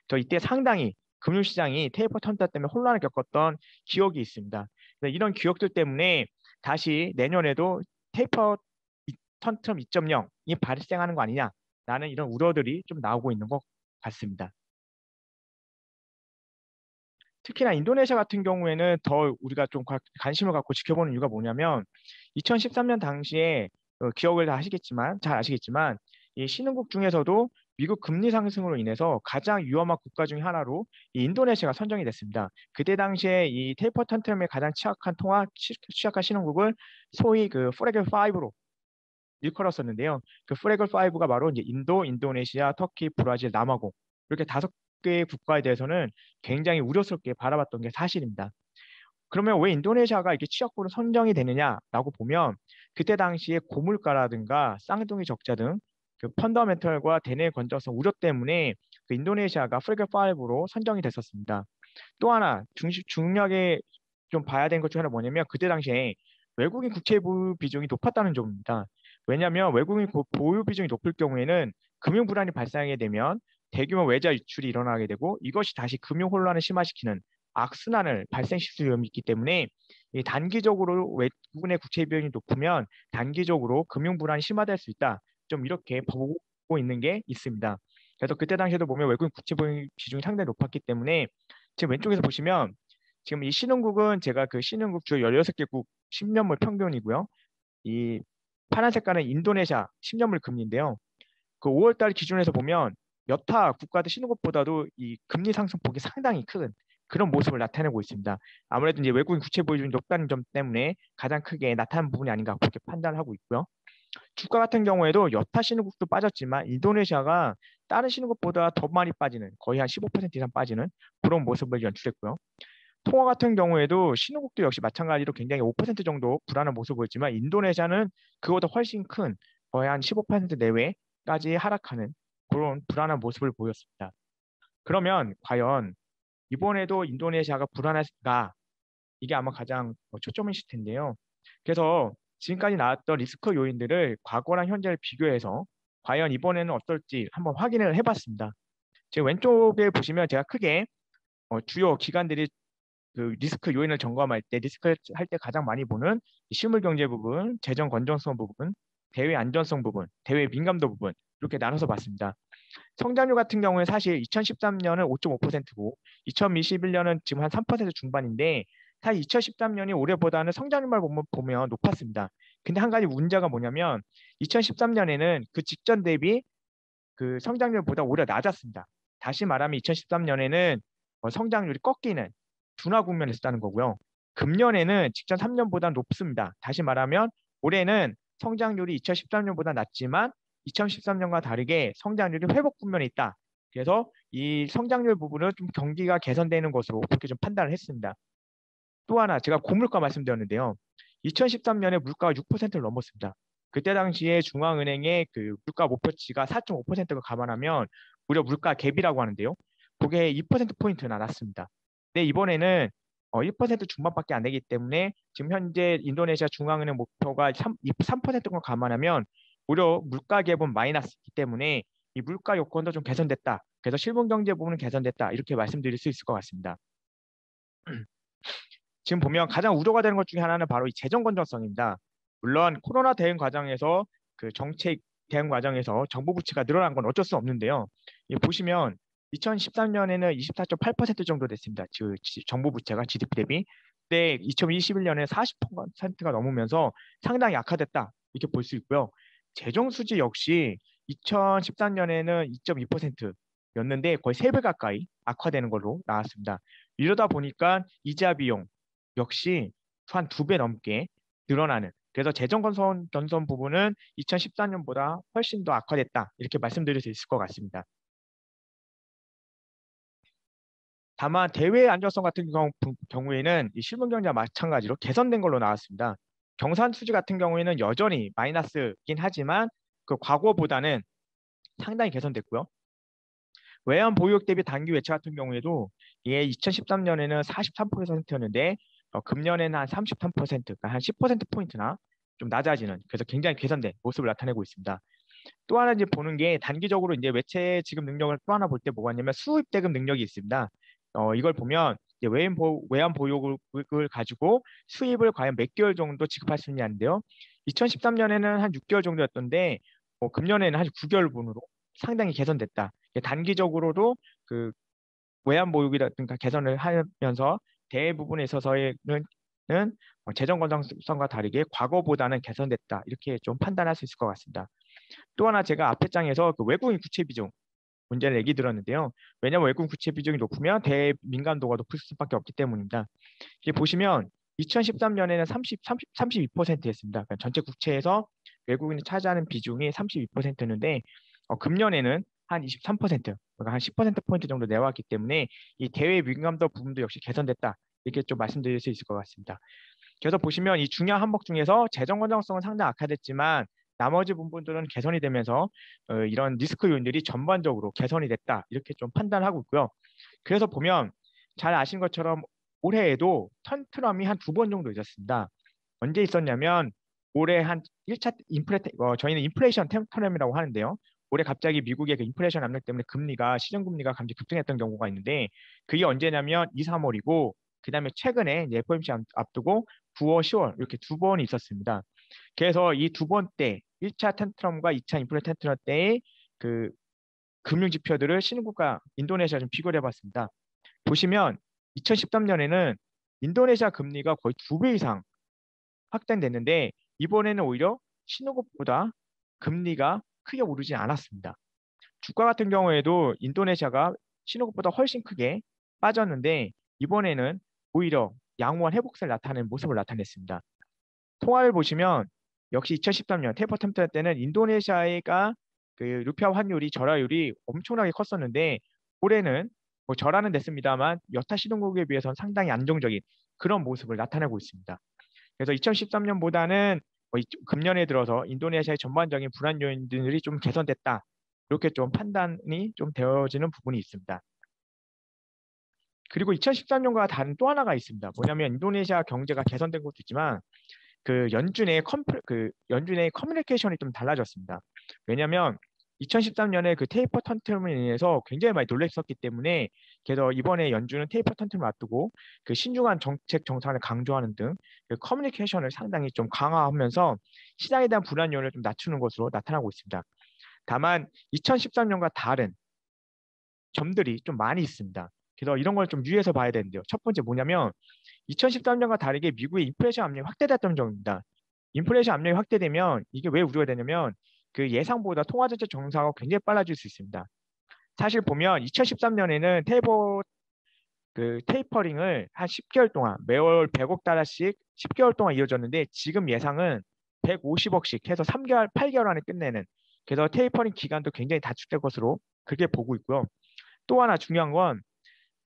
Speaker 1: 저 이때 상당히 금융시장이 테이퍼 턴트 때문에 혼란을 겪었던 기억이 있습니다. 이런 기억들 때문에 다시 내년에도 테이퍼 턴트럼 2.0이 발생하는 거 아니냐라는 이런 우려들이 좀 나오고 있는 것 같습니다. 특히나 인도네시아 같은 경우에는 더 우리가 좀 관심을 갖고 지켜보는 이유가 뭐냐면 2013년 당시에 기억을 다 하시겠지만 잘 아시겠지만 이 신흥국 중에서도 미국 금리 상승으로 인해서 가장 위험한 국가 중에 하나로 이 인도네시아가 선정이 됐습니다. 그때 당시에 이 테이퍼 탄트럼에 가장 취약한 신흥국을 소위 프레겔 5로 일컬었었는데요. 프레겔 5가 바로 이제 인도, 인도네시아, 터키, 브라질, 남아공 이렇게 5개의 국가에 대해서는 굉장히 우려스럽게 바라봤던 게 사실입니다. 그러면 왜 인도네시아가 이렇게 취약국으로 선정이 되느냐라고 보면 그때 당시에 고물가라든가 쌍둥이 적자 등 펀더멘털과 대내 건전성 우려 때문에 인도네시아가 프레겔 5로 선정이 됐었습니다. 또 하나 중요하게 좀 봐야 되는 것 중 하나 뭐냐면 그때 당시에 외국인 국채 보유 비중이 높았다는 점입니다. 왜냐하면 외국인 보유 비중이 높을 경우에는 금융 불안이 발생하게 되면 대규모 외자 유출이 일어나게 되고 이것이 다시 금융 혼란을 심화시키는 악순환을 발생시킬 위험이 있기 때문에 단기적으로 외국인의 국채 비용이 높으면 단기적으로 금융 불안이 심화될 수 있다. 좀 이렇게 보고 있는 게 있습니다. 그래서 그때 당시에도 보면 외국인 국채 비중이 상당히 높았기 때문에 지금 왼쪽에서 보시면 지금 이 신흥국은 제가 신흥국 주 16개국 10년물 평균이고요. 이 파란 색깔은 인도네시아 10년물 금리인데요. 5월 달 기준에서 보면 여타 국가들 신흥국보다도 이 금리 상승폭이 상당히 큰 그런 모습을 나타내고 있습니다. 아무래도 이제 외국인 국채 보유율이 높다는 점 때문에 가장 크게 나타난 부분이 아닌가 그렇게 판단하고 있고요. 주가 같은 경우에도 여타 신흥국도 빠졌지만 인도네시아가 다른 신흥국보다 더 많이 빠지는 거의 한 15% 이상 빠지는 그런 모습을 연출했고요. 통화 같은 경우에도 신흥국도 역시 마찬가지로 굉장히 5% 정도 불안한 모습을 보였지만 인도네시아는 그보다 훨씬 큰 거의 한 15% 내외까지 하락하는 그런 불안한 모습을 보였습니다. 그러면 과연 이번에도 인도네시아가 불안할까? 이게 아마 가장 초점이실 텐데요. 그래서 지금까지 나왔던 리스크 요인들을 과거랑 현재를 비교해서 과연 이번에는 어떨지 한번 확인을 해봤습니다. 지금 왼쪽에 보시면 제가 크게 주요 기관들이 리스크 요인을 점검할 때 리스크 할 때 가장 많이 보는 실물 경제 부분, 재정 건전성 부분, 대외 안전성 부분, 대외 민감도 부분 이렇게 나눠서 봤습니다. 성장률 같은 경우에 사실 2013년은 5.5%고 2021년은 지금 한 3% 중반인데 사실 2013년이 올해보다는 성장률만 보면 높았습니다. 근데 한 가지 문제가 뭐냐면 2013년에는 그 직전 대비 성장률보다 오히려 낮았습니다. 다시 말하면 2013년에는 성장률이 꺾이는 둔화 국면에 있었다는 거고요. 금년에는 직전 3년보다 높습니다. 다시 말하면 올해는 성장률이 2013년보다 낮지만 2013년과 다르게 성장률이 회복 국면에 있다. 그래서 이 성장률 부분은 좀 경기가 개선되는 것으로 그렇게 좀 판단을 했습니다. 또 하나 제가 고물가 말씀드렸는데요. 2013년에 물가가 6%를 넘었습니다. 그때 당시에 중앙은행의 물가 목표치가 4.5%를 감안하면 무려 물가 갭이라고 하는데요. 그게 2%포인트나 낮습니다. 근데 이번에는 1% 중반밖에 안 되기 때문에 지금 현재 인도네시아 중앙은행 목표가 3%를 감안하면 무려 물가 갭은 마이너스이기 때문에 이 물가 요건도 좀 개선됐다. 그래서 실물 경제 부분은 개선됐다. 이렇게 말씀드릴 수 있을 것 같습니다. 지금 보면 가장 우려가 되는 것 중에 하나는 바로 이 재정 건전성입니다. 물론 코로나 대응 과정에서 그 정책 대응 과정에서 정부 부채가 늘어난 건 어쩔 수 없는데요. 보시면 2013년에는 24.8% 정도 됐습니다. 정부 부채가 GDP 대비. 근데 2021년에 40%가 넘으면서 상당히 악화됐다. 이렇게 볼 수 있고요. 재정 수지 역시 2013년에는 2.2%였는데 거의 3배 가까이 악화되는 걸로 나왔습니다. 이러다 보니까 이자 비용 역시 한 2배 넘게 늘어나는. 그래서 재정 건선 부분은 2014년보다 훨씬 더 악화됐다. 이렇게 말씀드릴 수 있을 것 같습니다. 다만 대외 안정성 같은 경우에는 이 실물 경제와 마찬가지로 개선된 걸로 나왔습니다. 경산 수지 같은 경우에는 여전히 마이너스긴 하지만 그 과거보다는 상당히 개선됐고요. 외환 보유액 대비 단기 외채 같은 경우에도 이게 2013년에는 43%였는데 금년에는 한 33%, 그러니까 한 10%포인트나 좀 낮아지는, 그래서 굉장히 개선된 모습을 나타내고 있습니다. 또 하나 이제 보는 게 단기적으로 이제 외채 지급 능력을 또 하나 볼 때 뭐가 있냐면 수입 대금 능력이 있습니다. 이걸 보면 이제 외환 보유액을 가지고 수입을 과연 몇 개월 정도 지급할 수 있냐인데요. 2013년에는 한 6개월 정도였던데 금년에는 한 9개월분으로 상당히 개선됐다. 단기적으로도 그 외환 보유이라든가 개선을 하면서 대부분에 있어서는 재정 건전성과 다르게 과거보다는 개선됐다. 이렇게 좀 판단할 수 있을 것 같습니다. 또 하나 제가 앞에 장에서 그 외국인 구체 비중 문제를 얘기 들었는데요. 왜냐하면 외국인 구체 비중이 높으면 대민감도가 높을 수밖에 없기 때문입니다. 이게 보시면 2013년에는 32%였습니다. 그러니까 전체 국채에서 외국인이 차지하는 비중이 32%였는데 금년에는 한 23%, 그러니까 한 10%포인트 정도 내왔기 때문에 이 대외 민감도 부분도 역시 개선됐다. 이렇게 좀 말씀드릴 수 있을 것 같습니다. 그래서 보시면 이 중요한 항목 중에서 재정 건전성은 상당히 악화됐지만 나머지 부분들은 개선이 되면서 이런 리스크 요인들이 전반적으로 개선이 됐다. 이렇게 좀 판단하고 있고요. 그래서 보면 잘 아신 것처럼 올해에도 턴트럼이 한 2번 정도 있었습니다. 언제 있었냐면 올해 한 1차 저희는 인플레이션 턴트럼이라고 하는데요. 올해 갑자기 미국의 그 인플레이션 압력 때문에 시중금리가 갑자기 급등했던 경우가 있는데 그게 언제냐면 2, 3월이고 그다음에 최근에 FOMC 앞두고 9월, 10월 이렇게 2번이 있었습니다. 그래서 이 2번 때 1차 텐트럼과 2차 인플레 텐트럼 때의 그 금융 지표들을 신흥국가 인도네시아 좀 비교를 해봤습니다. 보시면 2013년에는 인도네시아 금리가 거의 2배 이상 확대됐는데 이번에는 오히려 신흥국보다 금리가 크게 오르지 않았습니다. 주가 같은 경우에도 인도네시아가 신흥국보다 훨씬 크게 빠졌는데 이번에는 오히려 양호한 회복세를 나타내는 모습을 나타냈습니다. 통화를 보시면 역시 2013년 테이퍼 템플 때는 인도네시아가 그 루피아 환율이 절하율이 엄청나게 컸었는데 올해는 뭐 절하는 됐습니다만 여타 시동국에 비해서는 상당히 안정적인 그런 모습을 나타내고 있습니다. 그래서 2013년보다는 금년에 들어서 인도네시아의 전반적인 불안 요인들이 좀 개선됐다. 이렇게 좀 판단이 좀 되어지는 부분이 있습니다. 그리고 2013년과 다른 또 하나가 있습니다. 뭐냐면 인도네시아 경제가 개선된 것도 있지만 연준의 커뮤니케이션이 좀 달라졌습니다. 왜냐하면 2013년에 그 테이퍼 턴트럼에 인해서 굉장히 많이 놀랐었기 때문에 그래서 이번에 연준은 테이퍼 턴트럼을 앞두고 그 신중한 정책 정산을 강조하는 등 그 커뮤니케이션을 상당히 좀 강화하면서 시장에 대한 불안 요인을 좀 낮추는 것으로 나타나고 있습니다. 다만 2013년과 다른 점들이 좀 많이 있습니다. 그래서 이런 걸 좀 유의해서 봐야 되는데요. 첫 번째 뭐냐면 2013년과 다르게 미국의 인플레이션 압력이 확대됐던 점입니다. 인플레이션 압력이 확대되면 이게 왜 우려가 되냐면 그 예상보다 통화전체 정상화가 굉장히 빨라질 수 있습니다. 사실 보면 2013년에는 테이퍼링을 한 10개월 동안 매월 100억 달러씩 10개월 동안 이어졌는데 지금 예상은 150억씩 해서 8개월 안에 끝내는, 그래서 테이퍼링 기간도 굉장히 단축될 것으로 그렇게 보고 있고요. 또 하나 중요한 건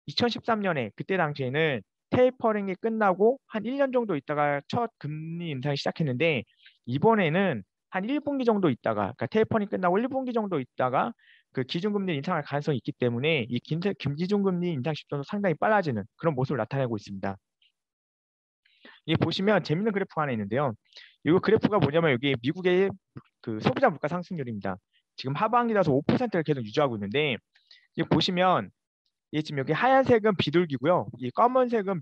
Speaker 1: 2013년에 그때 당시에는 테이퍼링이 끝나고 한 1년 정도 있다가 첫 금리 인상이 시작했는데 이번에는 한 1분기 정도 있다가, 그러니까 테이퍼링 끝나고 1분기 정도 있다가 그 기준금리 인상할 가능성이 있기 때문에 이 기준금리 인상 시점도 상당히 빨라지는 그런 모습을 나타내고 있습니다. 이 보시면 재밌는 그래프가 하나 있는데요. 이 그래프가 뭐냐면 여기 미국의 그 소비자 물가 상승률입니다. 지금 하반기라서 5%를 계속 유지하고 있는데 이 보시면 지금 여기 하얀색은 비둘기고요. 이 검은색은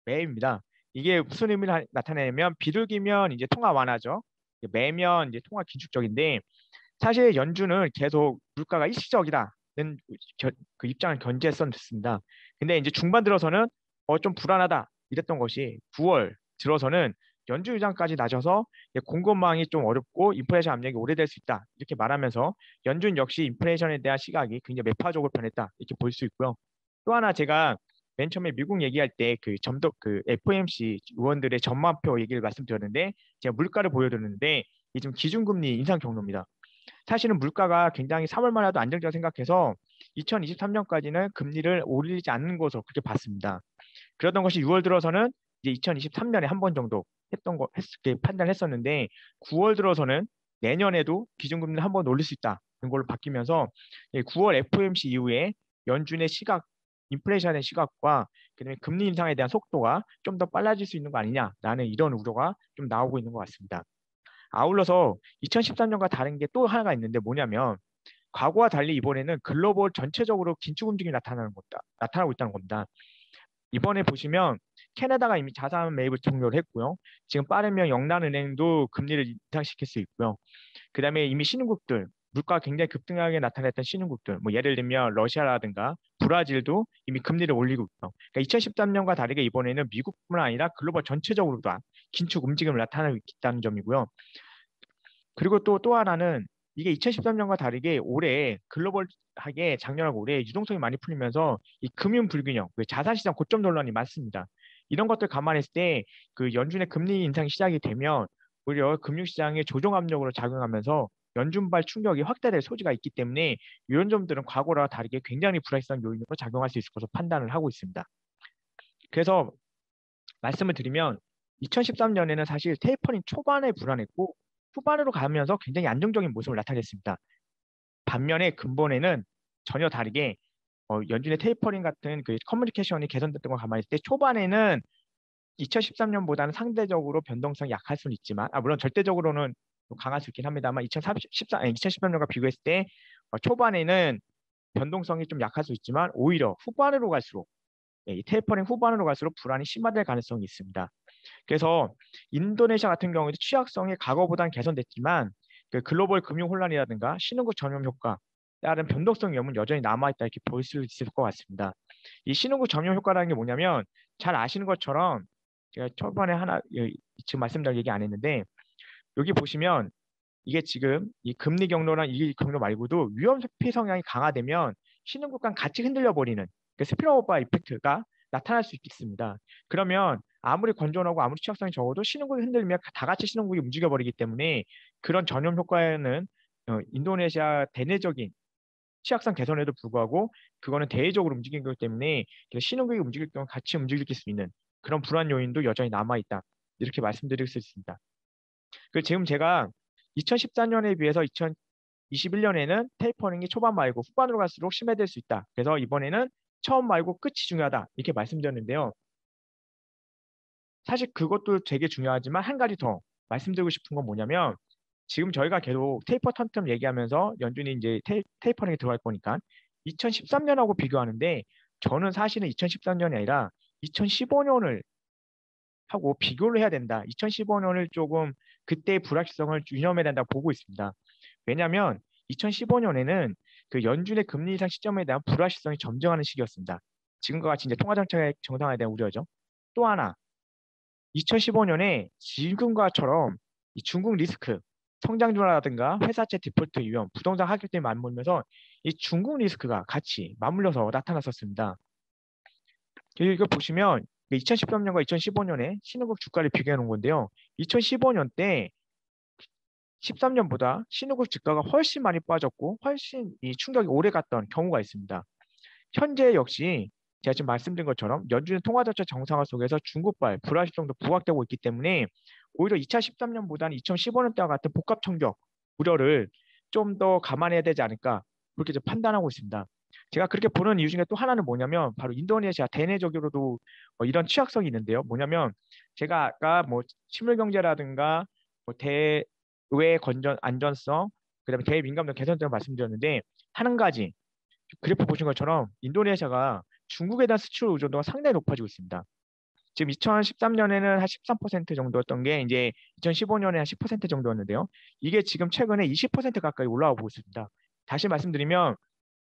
Speaker 1: 매입니다. 이게 무슨 의미를 나타내냐면 비둘기면 이제 통화 완화죠. 매면 이제 통화 긴축적인데 사실 연준은 계속 물가가 일시적이다는 그 입장을 견지했었습니다. 근데 이제 중반 들어서는 좀 불안하다 이랬던 것이 9월 들어서는 연준 의장까지 낮아서 공급망이 좀 어렵고 인플레이션 압력이 오래될 수 있다 이렇게 말하면서 연준 역시 인플레이션에 대한 시각이 굉장히 매파적으로 변했다 이렇게 볼 수 있고요. 또 하나 제가 맨 처음에 미국 얘기할 때 그 점도 그 FOMC 의원들의 전망표 얘기를 말씀드렸는데 제가 물가를 보여드렸는데 이게 좀 기준금리 인상 경로입니다. 사실은 물가가 굉장히 3월만 해도 안정적이라고 생각해서 2023년까지는 금리를 올리지 않는 것으로 그렇게 봤습니다. 그러던 것이 6월 들어서는 이제 2023년에 한 번 정도 이렇게 판단했었는데 9월 들어서는 내년에도 기준금리를 한 번 올릴 수 있다. 이런 걸로 바뀌면서 9월 FOMC 이후에 연준의 시각, 인플레이션의 시각과 그다음에 금리 인상에 대한 속도가 좀 더 빨라질 수 있는 거 아니냐라는 이런 우려가 좀 나오고 있는 것 같습니다. 아울러서 2013년과 다른 게 또 하나가 있는데 뭐냐면 과거와 달리 이번에는 글로벌 전체적으로 긴축 움직임이 나타나고 있다는 겁니다. 이번에 보시면 캐나다가 이미 자산 매입을 종료를 했고요. 지금 빠르면 영란은행도 금리를 인상시킬 수 있고요. 그다음에 이미 신흥국들 물가가 굉장히 급등하게 나타났던 신흥국들 뭐 예를 들면 러시아라든가 브라질도 이미 금리를 올리고 있고 그러니까 2013년과 다르게 이번에는 미국뿐만 아니라 글로벌 전체적으로 다 긴축 움직임을 나타내고 있다는 점이고요. 그리고 또 하나는 이게 2013년과 다르게 올해 글로벌하게 작년하고 올해 유동성이 많이 풀리면서 이 금융 불균형, 그 자산시장 고점 논란이 많습니다. 이런 것들 감안했을 때 그 연준의 금리 인상이 시작이 되면 오히려 금융시장에 조정 압력으로 작용하면서 연준발 충격이 확대될 소지가 있기 때문에 이런 점들은 과거와 다르게 굉장히 불확실성 요인으로 작용할 수 있을 것으로 판단을 하고 있습니다. 그래서 말씀을 드리면 2013년에는 사실 테이퍼링 초반에 불안했고 후반으로 가면서 굉장히 안정적인 모습을 나타냈습니다. 반면에 근본에는 전혀 다르게 연준의 테이퍼링 같은 그 커뮤니케이션이 개선됐던 걸 감안했을 때 초반에는 2013년보다는 상대적으로 변동성이 약할 수는 있지만 물론 절대적으로는 강할 수 있긴 합니다만 2013년과 비교했을 때 초반에는 변동성이 좀 약할 수 있지만 오히려 후반으로 갈수록 이 테이퍼링 후반으로 갈수록 불안이 심화될 가능성이 있습니다. 그래서 인도네시아 같은 경우에도 취약성이 과거보다는 개선됐지만 그 글로벌 금융 혼란이라든가 신흥국 전염 효과 다른 변동성 위험은 여전히 남아있다 이렇게 볼 수 있을 것 같습니다. 이 신흥국 전염 효과라는 게 뭐냐면 잘 아시는 것처럼 제가 초반에 하나 지금 말씀드린 얘기 안 했는데 여기 보시면 이게 지금 이 금리 경로랑 이 경로 말고도 위험 회피 성향이 강화되면 신흥국 간 같이 흔들려 버리는 그 스피러오바 이펙트가 나타날 수 있습니다. 그러면 아무리 건전하고 아무리 취약성이 적어도 신흥국이 흔들리면 다 같이 신흥국이 움직여 버리기 때문에 그런 전염 효과에는 인도네시아 대내적인 취약성 개선에도 불구하고 그거는 대외적으로 움직이기 때문에 신흥국이 움직일 경우 같이 움직일 수 있는 그런 불안 요인도 여전히 남아 있다. 이렇게 말씀드릴 수 있습니다. 그 지금 제가 2014년에 비해서 2021년에는 테이퍼링이 초반 말고 후반으로 갈수록 심해질 수 있다. 그래서 이번에는 처음 말고 끝이 중요하다. 이렇게 말씀드렸는데요. 사실 그것도 되게 중요하지만 한 가지 더 말씀드리고 싶은 건 뭐냐면 지금 저희가 계속 테이퍼 턴텀 얘기하면서 연준이 이제 테이퍼링에 들어갈 거니까 2013년하고 비교하는데 저는 사실은 2013년이 아니라 2015년을 하고 비교를 해야 된다. 2015년을 조금 그때의 불확실성을 유념해야 된다고 보고 있습니다. 왜냐하면 2015년에는 그 연준의 금리 인상 시점에 대한 불확실성이 점증하는 시기였습니다. 지금과 같이 이제 통화정책 정상화에 대한 우려죠. 또 하나, 2015년에 지금과처럼 이 중국 리스크, 성장 둔화라든가 회사채 디폴트 위험, 부동산 하락 등이 맞물면서 이 중국 리스크가 같이 맞물려서 나타났었습니다. 이거 보시면 2013년과 2015년에 신흥국 주가를 비교해 놓은 건데요. 2015년 때 13년보다 신흥국 주가가 훨씬 많이 빠졌고 훨씬 이 충격이 오래 갔던 경우가 있습니다. 현재 역시 제가 지금 말씀드린 것처럼 연준의 통화정책 정상화 속에서 중국발 불확실성도 부각되고 있기 때문에 오히려 2013년보다는 2015년 때와 같은 복합 충격 우려를 좀 더 감안해야 되지 않을까 그렇게 이제 판단하고 있습니다. 제가 그렇게 보는 이유 중에 또 하나는 뭐냐면 바로 인도네시아 대내적으로도 이런 취약성이 있는데요. 뭐냐면 제가 아까 뭐 실물 경제라든가 뭐 대외 건전 안전성 그다음에 대민감도 개선 등을 말씀드렸는데 한 가지 그래프 보신 것처럼 인도네시아가 중국에 대한 수출 의존도가 상당히 높아지고 있습니다. 지금 2013년에는 한 13% 정도였던 게 이제 2015년에 한 10% 정도였는데요. 이게 지금 최근에 20% 가까이 올라오고 있습니다. 다시 말씀드리면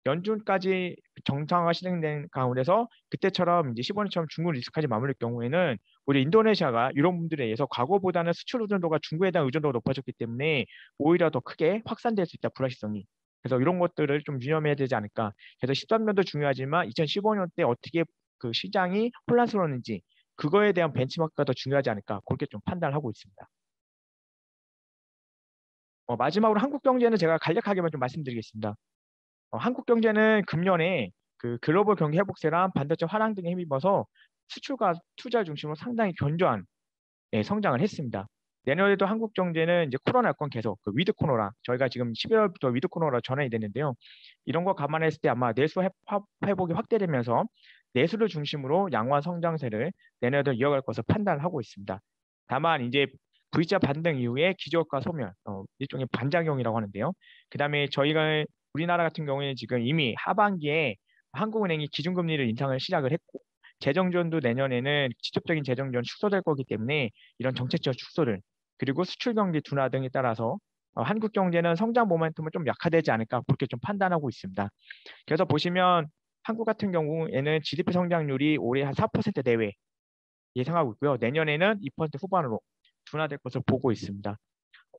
Speaker 1: 연준까지 정상화 실행된 가운데서 그때처럼 이제 15년처럼 중국 리스크까지 맞물릴 경우에는 오히려 인도네시아가 이런 분들에 의해서 과거보다는 수출 의존도가 중국에 대한 의존도가 높아졌기 때문에 오히려 더 크게 확산될 수 있다, 불확실성이. 그래서 이런 것들을 좀 유념해야 되지 않을까. 그래서 13년도 중요하지만 2015년 때 어떻게 그 시장이 혼란스러웠는지 그거에 대한 벤치마크가 더 중요하지 않을까, 그렇게 좀 판단을 하고 있습니다. 마지막으로 한국 경제는 제가 간략하게만 좀 말씀드리겠습니다. 한국 경제는 금년에 그 글로벌 경기 회복세랑 반도체 환랑 등에 힘입어서 수출과 투자 중심으로 상당히 견조한 성장을 했습니다. 내년에도 한국 경제는 이제 코로나 여건 계속 그 위드 코로나, 저희가 지금 11월부터 위드 코로나로 전환이 됐는데요. 이런 거 감안했을 때 아마 내수 회복이 확대되면서 내수를 중심으로 양호한 성장세를 내년에도 이어갈 것을 판단을 하고 있습니다. 다만 이제 V자 반등 이후에 기저효과 소멸, 일종의 반작용이라고 하는데요. 그다음에 저희가 우리나라 같은 경우에는 지금 이미 하반기에 한국은행이 기준금리를 인상을 시작을 했고 재정지원도 내년에는 직접적인 재정지원 축소될 거기 때문에 이런 정책적 축소를, 그리고 수출 경기 둔화 등에 따라서 한국 경제는 성장 모멘텀은 좀 약화되지 않을까, 그렇게 좀 판단하고 있습니다. 그래서 보시면 한국 같은 경우에는 GDP 성장률이 올해 한 4% 내외 예상하고 있고요. 내년에는 2% 후반으로 둔화될 것을 보고 있습니다.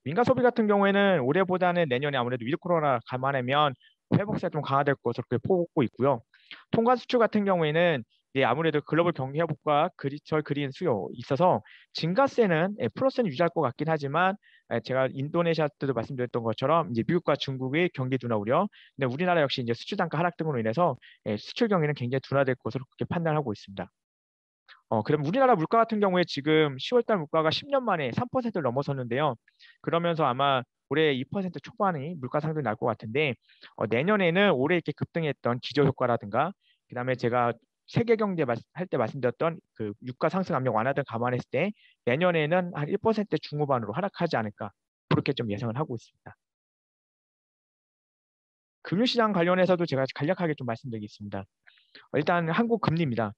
Speaker 1: 민간 소비 같은 경우에는 올해보다는 내년에 아무래도 위드 코로나 감안하면 회복세가 좀 강화될 것으로 그렇게 보고 있고요. 통관 수출 같은 경우에는 아무래도 글로벌 경기 회복과 절 그린 수요 있어서 증가세는 플러스는 유지할 것 같긴 하지만 제가 인도네시아 때도 말씀드렸던 것처럼 이제 미국과 중국의 경기 둔화 우려, 근데 우리나라 역시 이제 수출 단가 하락 등으로 인해서 수출 경기는 굉장히 둔화될 것으로 그렇게 판단하고 있습니다. 그럼 우리나라 물가 같은 경우에 지금 10월 달 물가가 10년 만에 3%를 넘어섰는데요. 그러면서 아마 올해 2% 초반이 물가 상승이 날 것 같은데 내년에는 올해 이렇게 급등했던 기저효과라든가 그다음에 제가 세계 경제 할 때 말씀드렸던 그 유가 상승 압력 완화 등 감안했을 때 내년에는 한 1% 중후반으로 하락하지 않을까, 그렇게 좀 예상을 하고 있습니다. 금융시장 관련해서도 제가 간략하게 좀 말씀드리겠습니다. 일단 한국 금리입니다.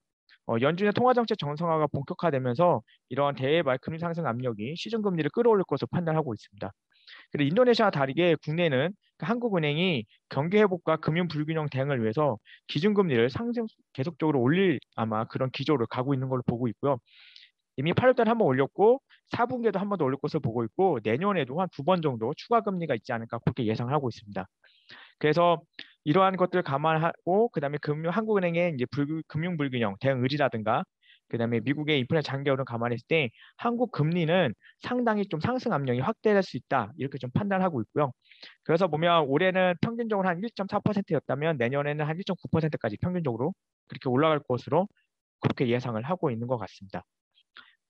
Speaker 1: 연준의 통화정책 정상화가 본격화되면서 이러한 대외 금리 상승 압력이 시중금리를 끌어올릴 것으로 판단하고 있습니다. 그리고 인도네시아와 다르게 국내는 한국은행이 경기 회복과 금융 불균형 대응을 위해서 기준금리를 상승 계속적으로 올릴 아마 그런 기조를 가고 있는 걸로 보고 있고요. 이미 8월 달에 한 번 올렸고 4분기에도 한 번 더 올릴 것으로 보고 있고 내년에도 한 두 번 정도 추가 금리가 있지 않을까, 그렇게 예상을 하고 있습니다. 그래서 이러한 것들을 감안하고 그다음에 한국은행의 이제 금융 불균형 대응 의지라든가 그다음에 미국의 인플레 장기 흐름 감안했을 때 한국 금리는 상당히 좀 상승 압력이 확대될 수 있다, 이렇게 좀 판단하고 있고요. 그래서 보면 올해는 평균적으로 한 1.4%였다면 내년에는 한 1.9%까지 평균적으로 그렇게 올라갈 것으로 그렇게 예상을 하고 있는 것 같습니다.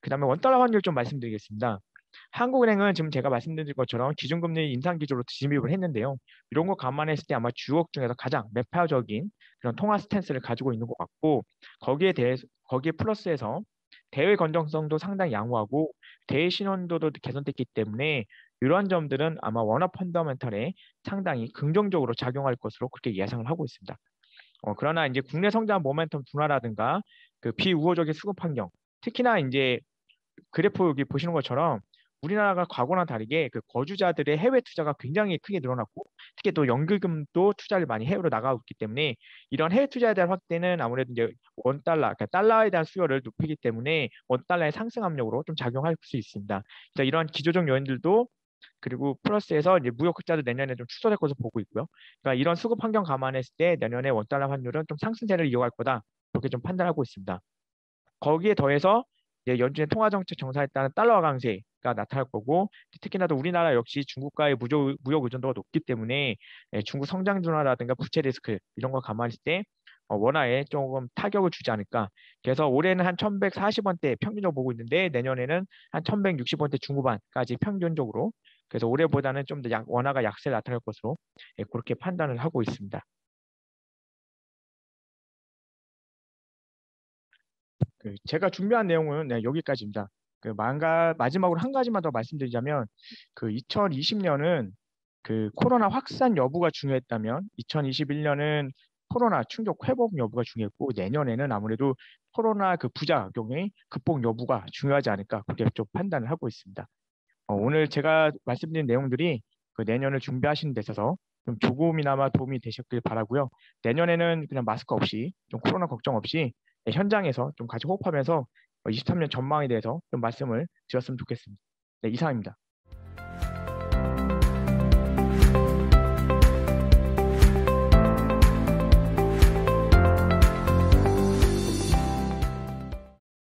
Speaker 1: 그다음에 원달러 환율 좀 말씀드리겠습니다. 한국은행은 지금 제가 말씀드린 것처럼 기준금리 인상 기조로 진입을 했는데요. 이런 거 감안했을 때 아마 주역 중에서 가장 매파적인 그런 통화 스탠스를 가지고 있는 것 같고 거기에 플러스해서 대외 건전성도 상당히 양호하고 대외 신원도도 개선됐기 때문에 이러한 점들은 아마 원화 펀더멘털에 상당히 긍정적으로 작용할 것으로 그렇게 예상을 하고 있습니다. 그러나 이제 국내 성장 모멘텀 둔화라든가 그 비우호적인 수급 환경, 특히나 이제 그래프 여기 보시는 것처럼 우리나라가 과거랑 다르게 그 거주자들의 해외 투자가 굉장히 크게 늘어났고 특히 또 연기금도 투자를 많이 해외로 나가고 있기 때문에 이런 해외 투자에 대한 확대는 아무래도 이제 원달러, 그러니까 달러에 대한 수요를 높이기 때문에 원달러의 상승 압력으로 좀 작용할 수 있습니다. 그래서 이러한 기조적 요인들도 그리고 플러스해서 이제 무역 흑자도 내년에 좀 축소될 것으로 보고 있고요. 그러니까 이런 수급 환경 감안했을 때 내년에 원달러 환율은 좀 상승세를 이어갈 거다, 그렇게 좀 판단하고 있습니다. 거기에 더해서 이제 연준의 통화정책 정상에 따른 달러 강세가 나타날 거고 특히나 또 우리나라 역시 중국과의 무역 의존도가 높기 때문에 중국 성장 둔화라든가 부채 리스크 이런 거 감안했을 때 원화에 조금 타격을 주지 않을까. 그래서 올해는 한 1140원대 평균적으로 보고 있는데 내년에는 한 1160원대 중후반까지 평균적으로, 그래서 올해보다는 좀 더 원화가 약세를 나타낼 것으로 그렇게 판단을 하고 있습니다. 제가 준비한 내용은 여기까지입니다. 마지막으로 한 가지만 더 말씀드리자면 2020년은 그 코로나 확산 여부가 중요했다면 2021년은 코로나 충격 회복 여부가 중요했고 내년에는 아무래도 코로나 그 부작용의 극복 여부가 중요하지 않을까 그렇게 좀 판단을 하고 있습니다. 오늘 제가 말씀드린 내용들이 그 내년을 준비하시는 데 있어서 좀 조금이나마 도움이 되셨길 바라고요. 내년에는 그냥 마스크 없이 좀 코로나 걱정 없이 현장에서 좀 같이 호흡하면서 23년 전망에 대해서 좀 말씀을 드렸으면 좋겠습니다. 네, 이상입니다.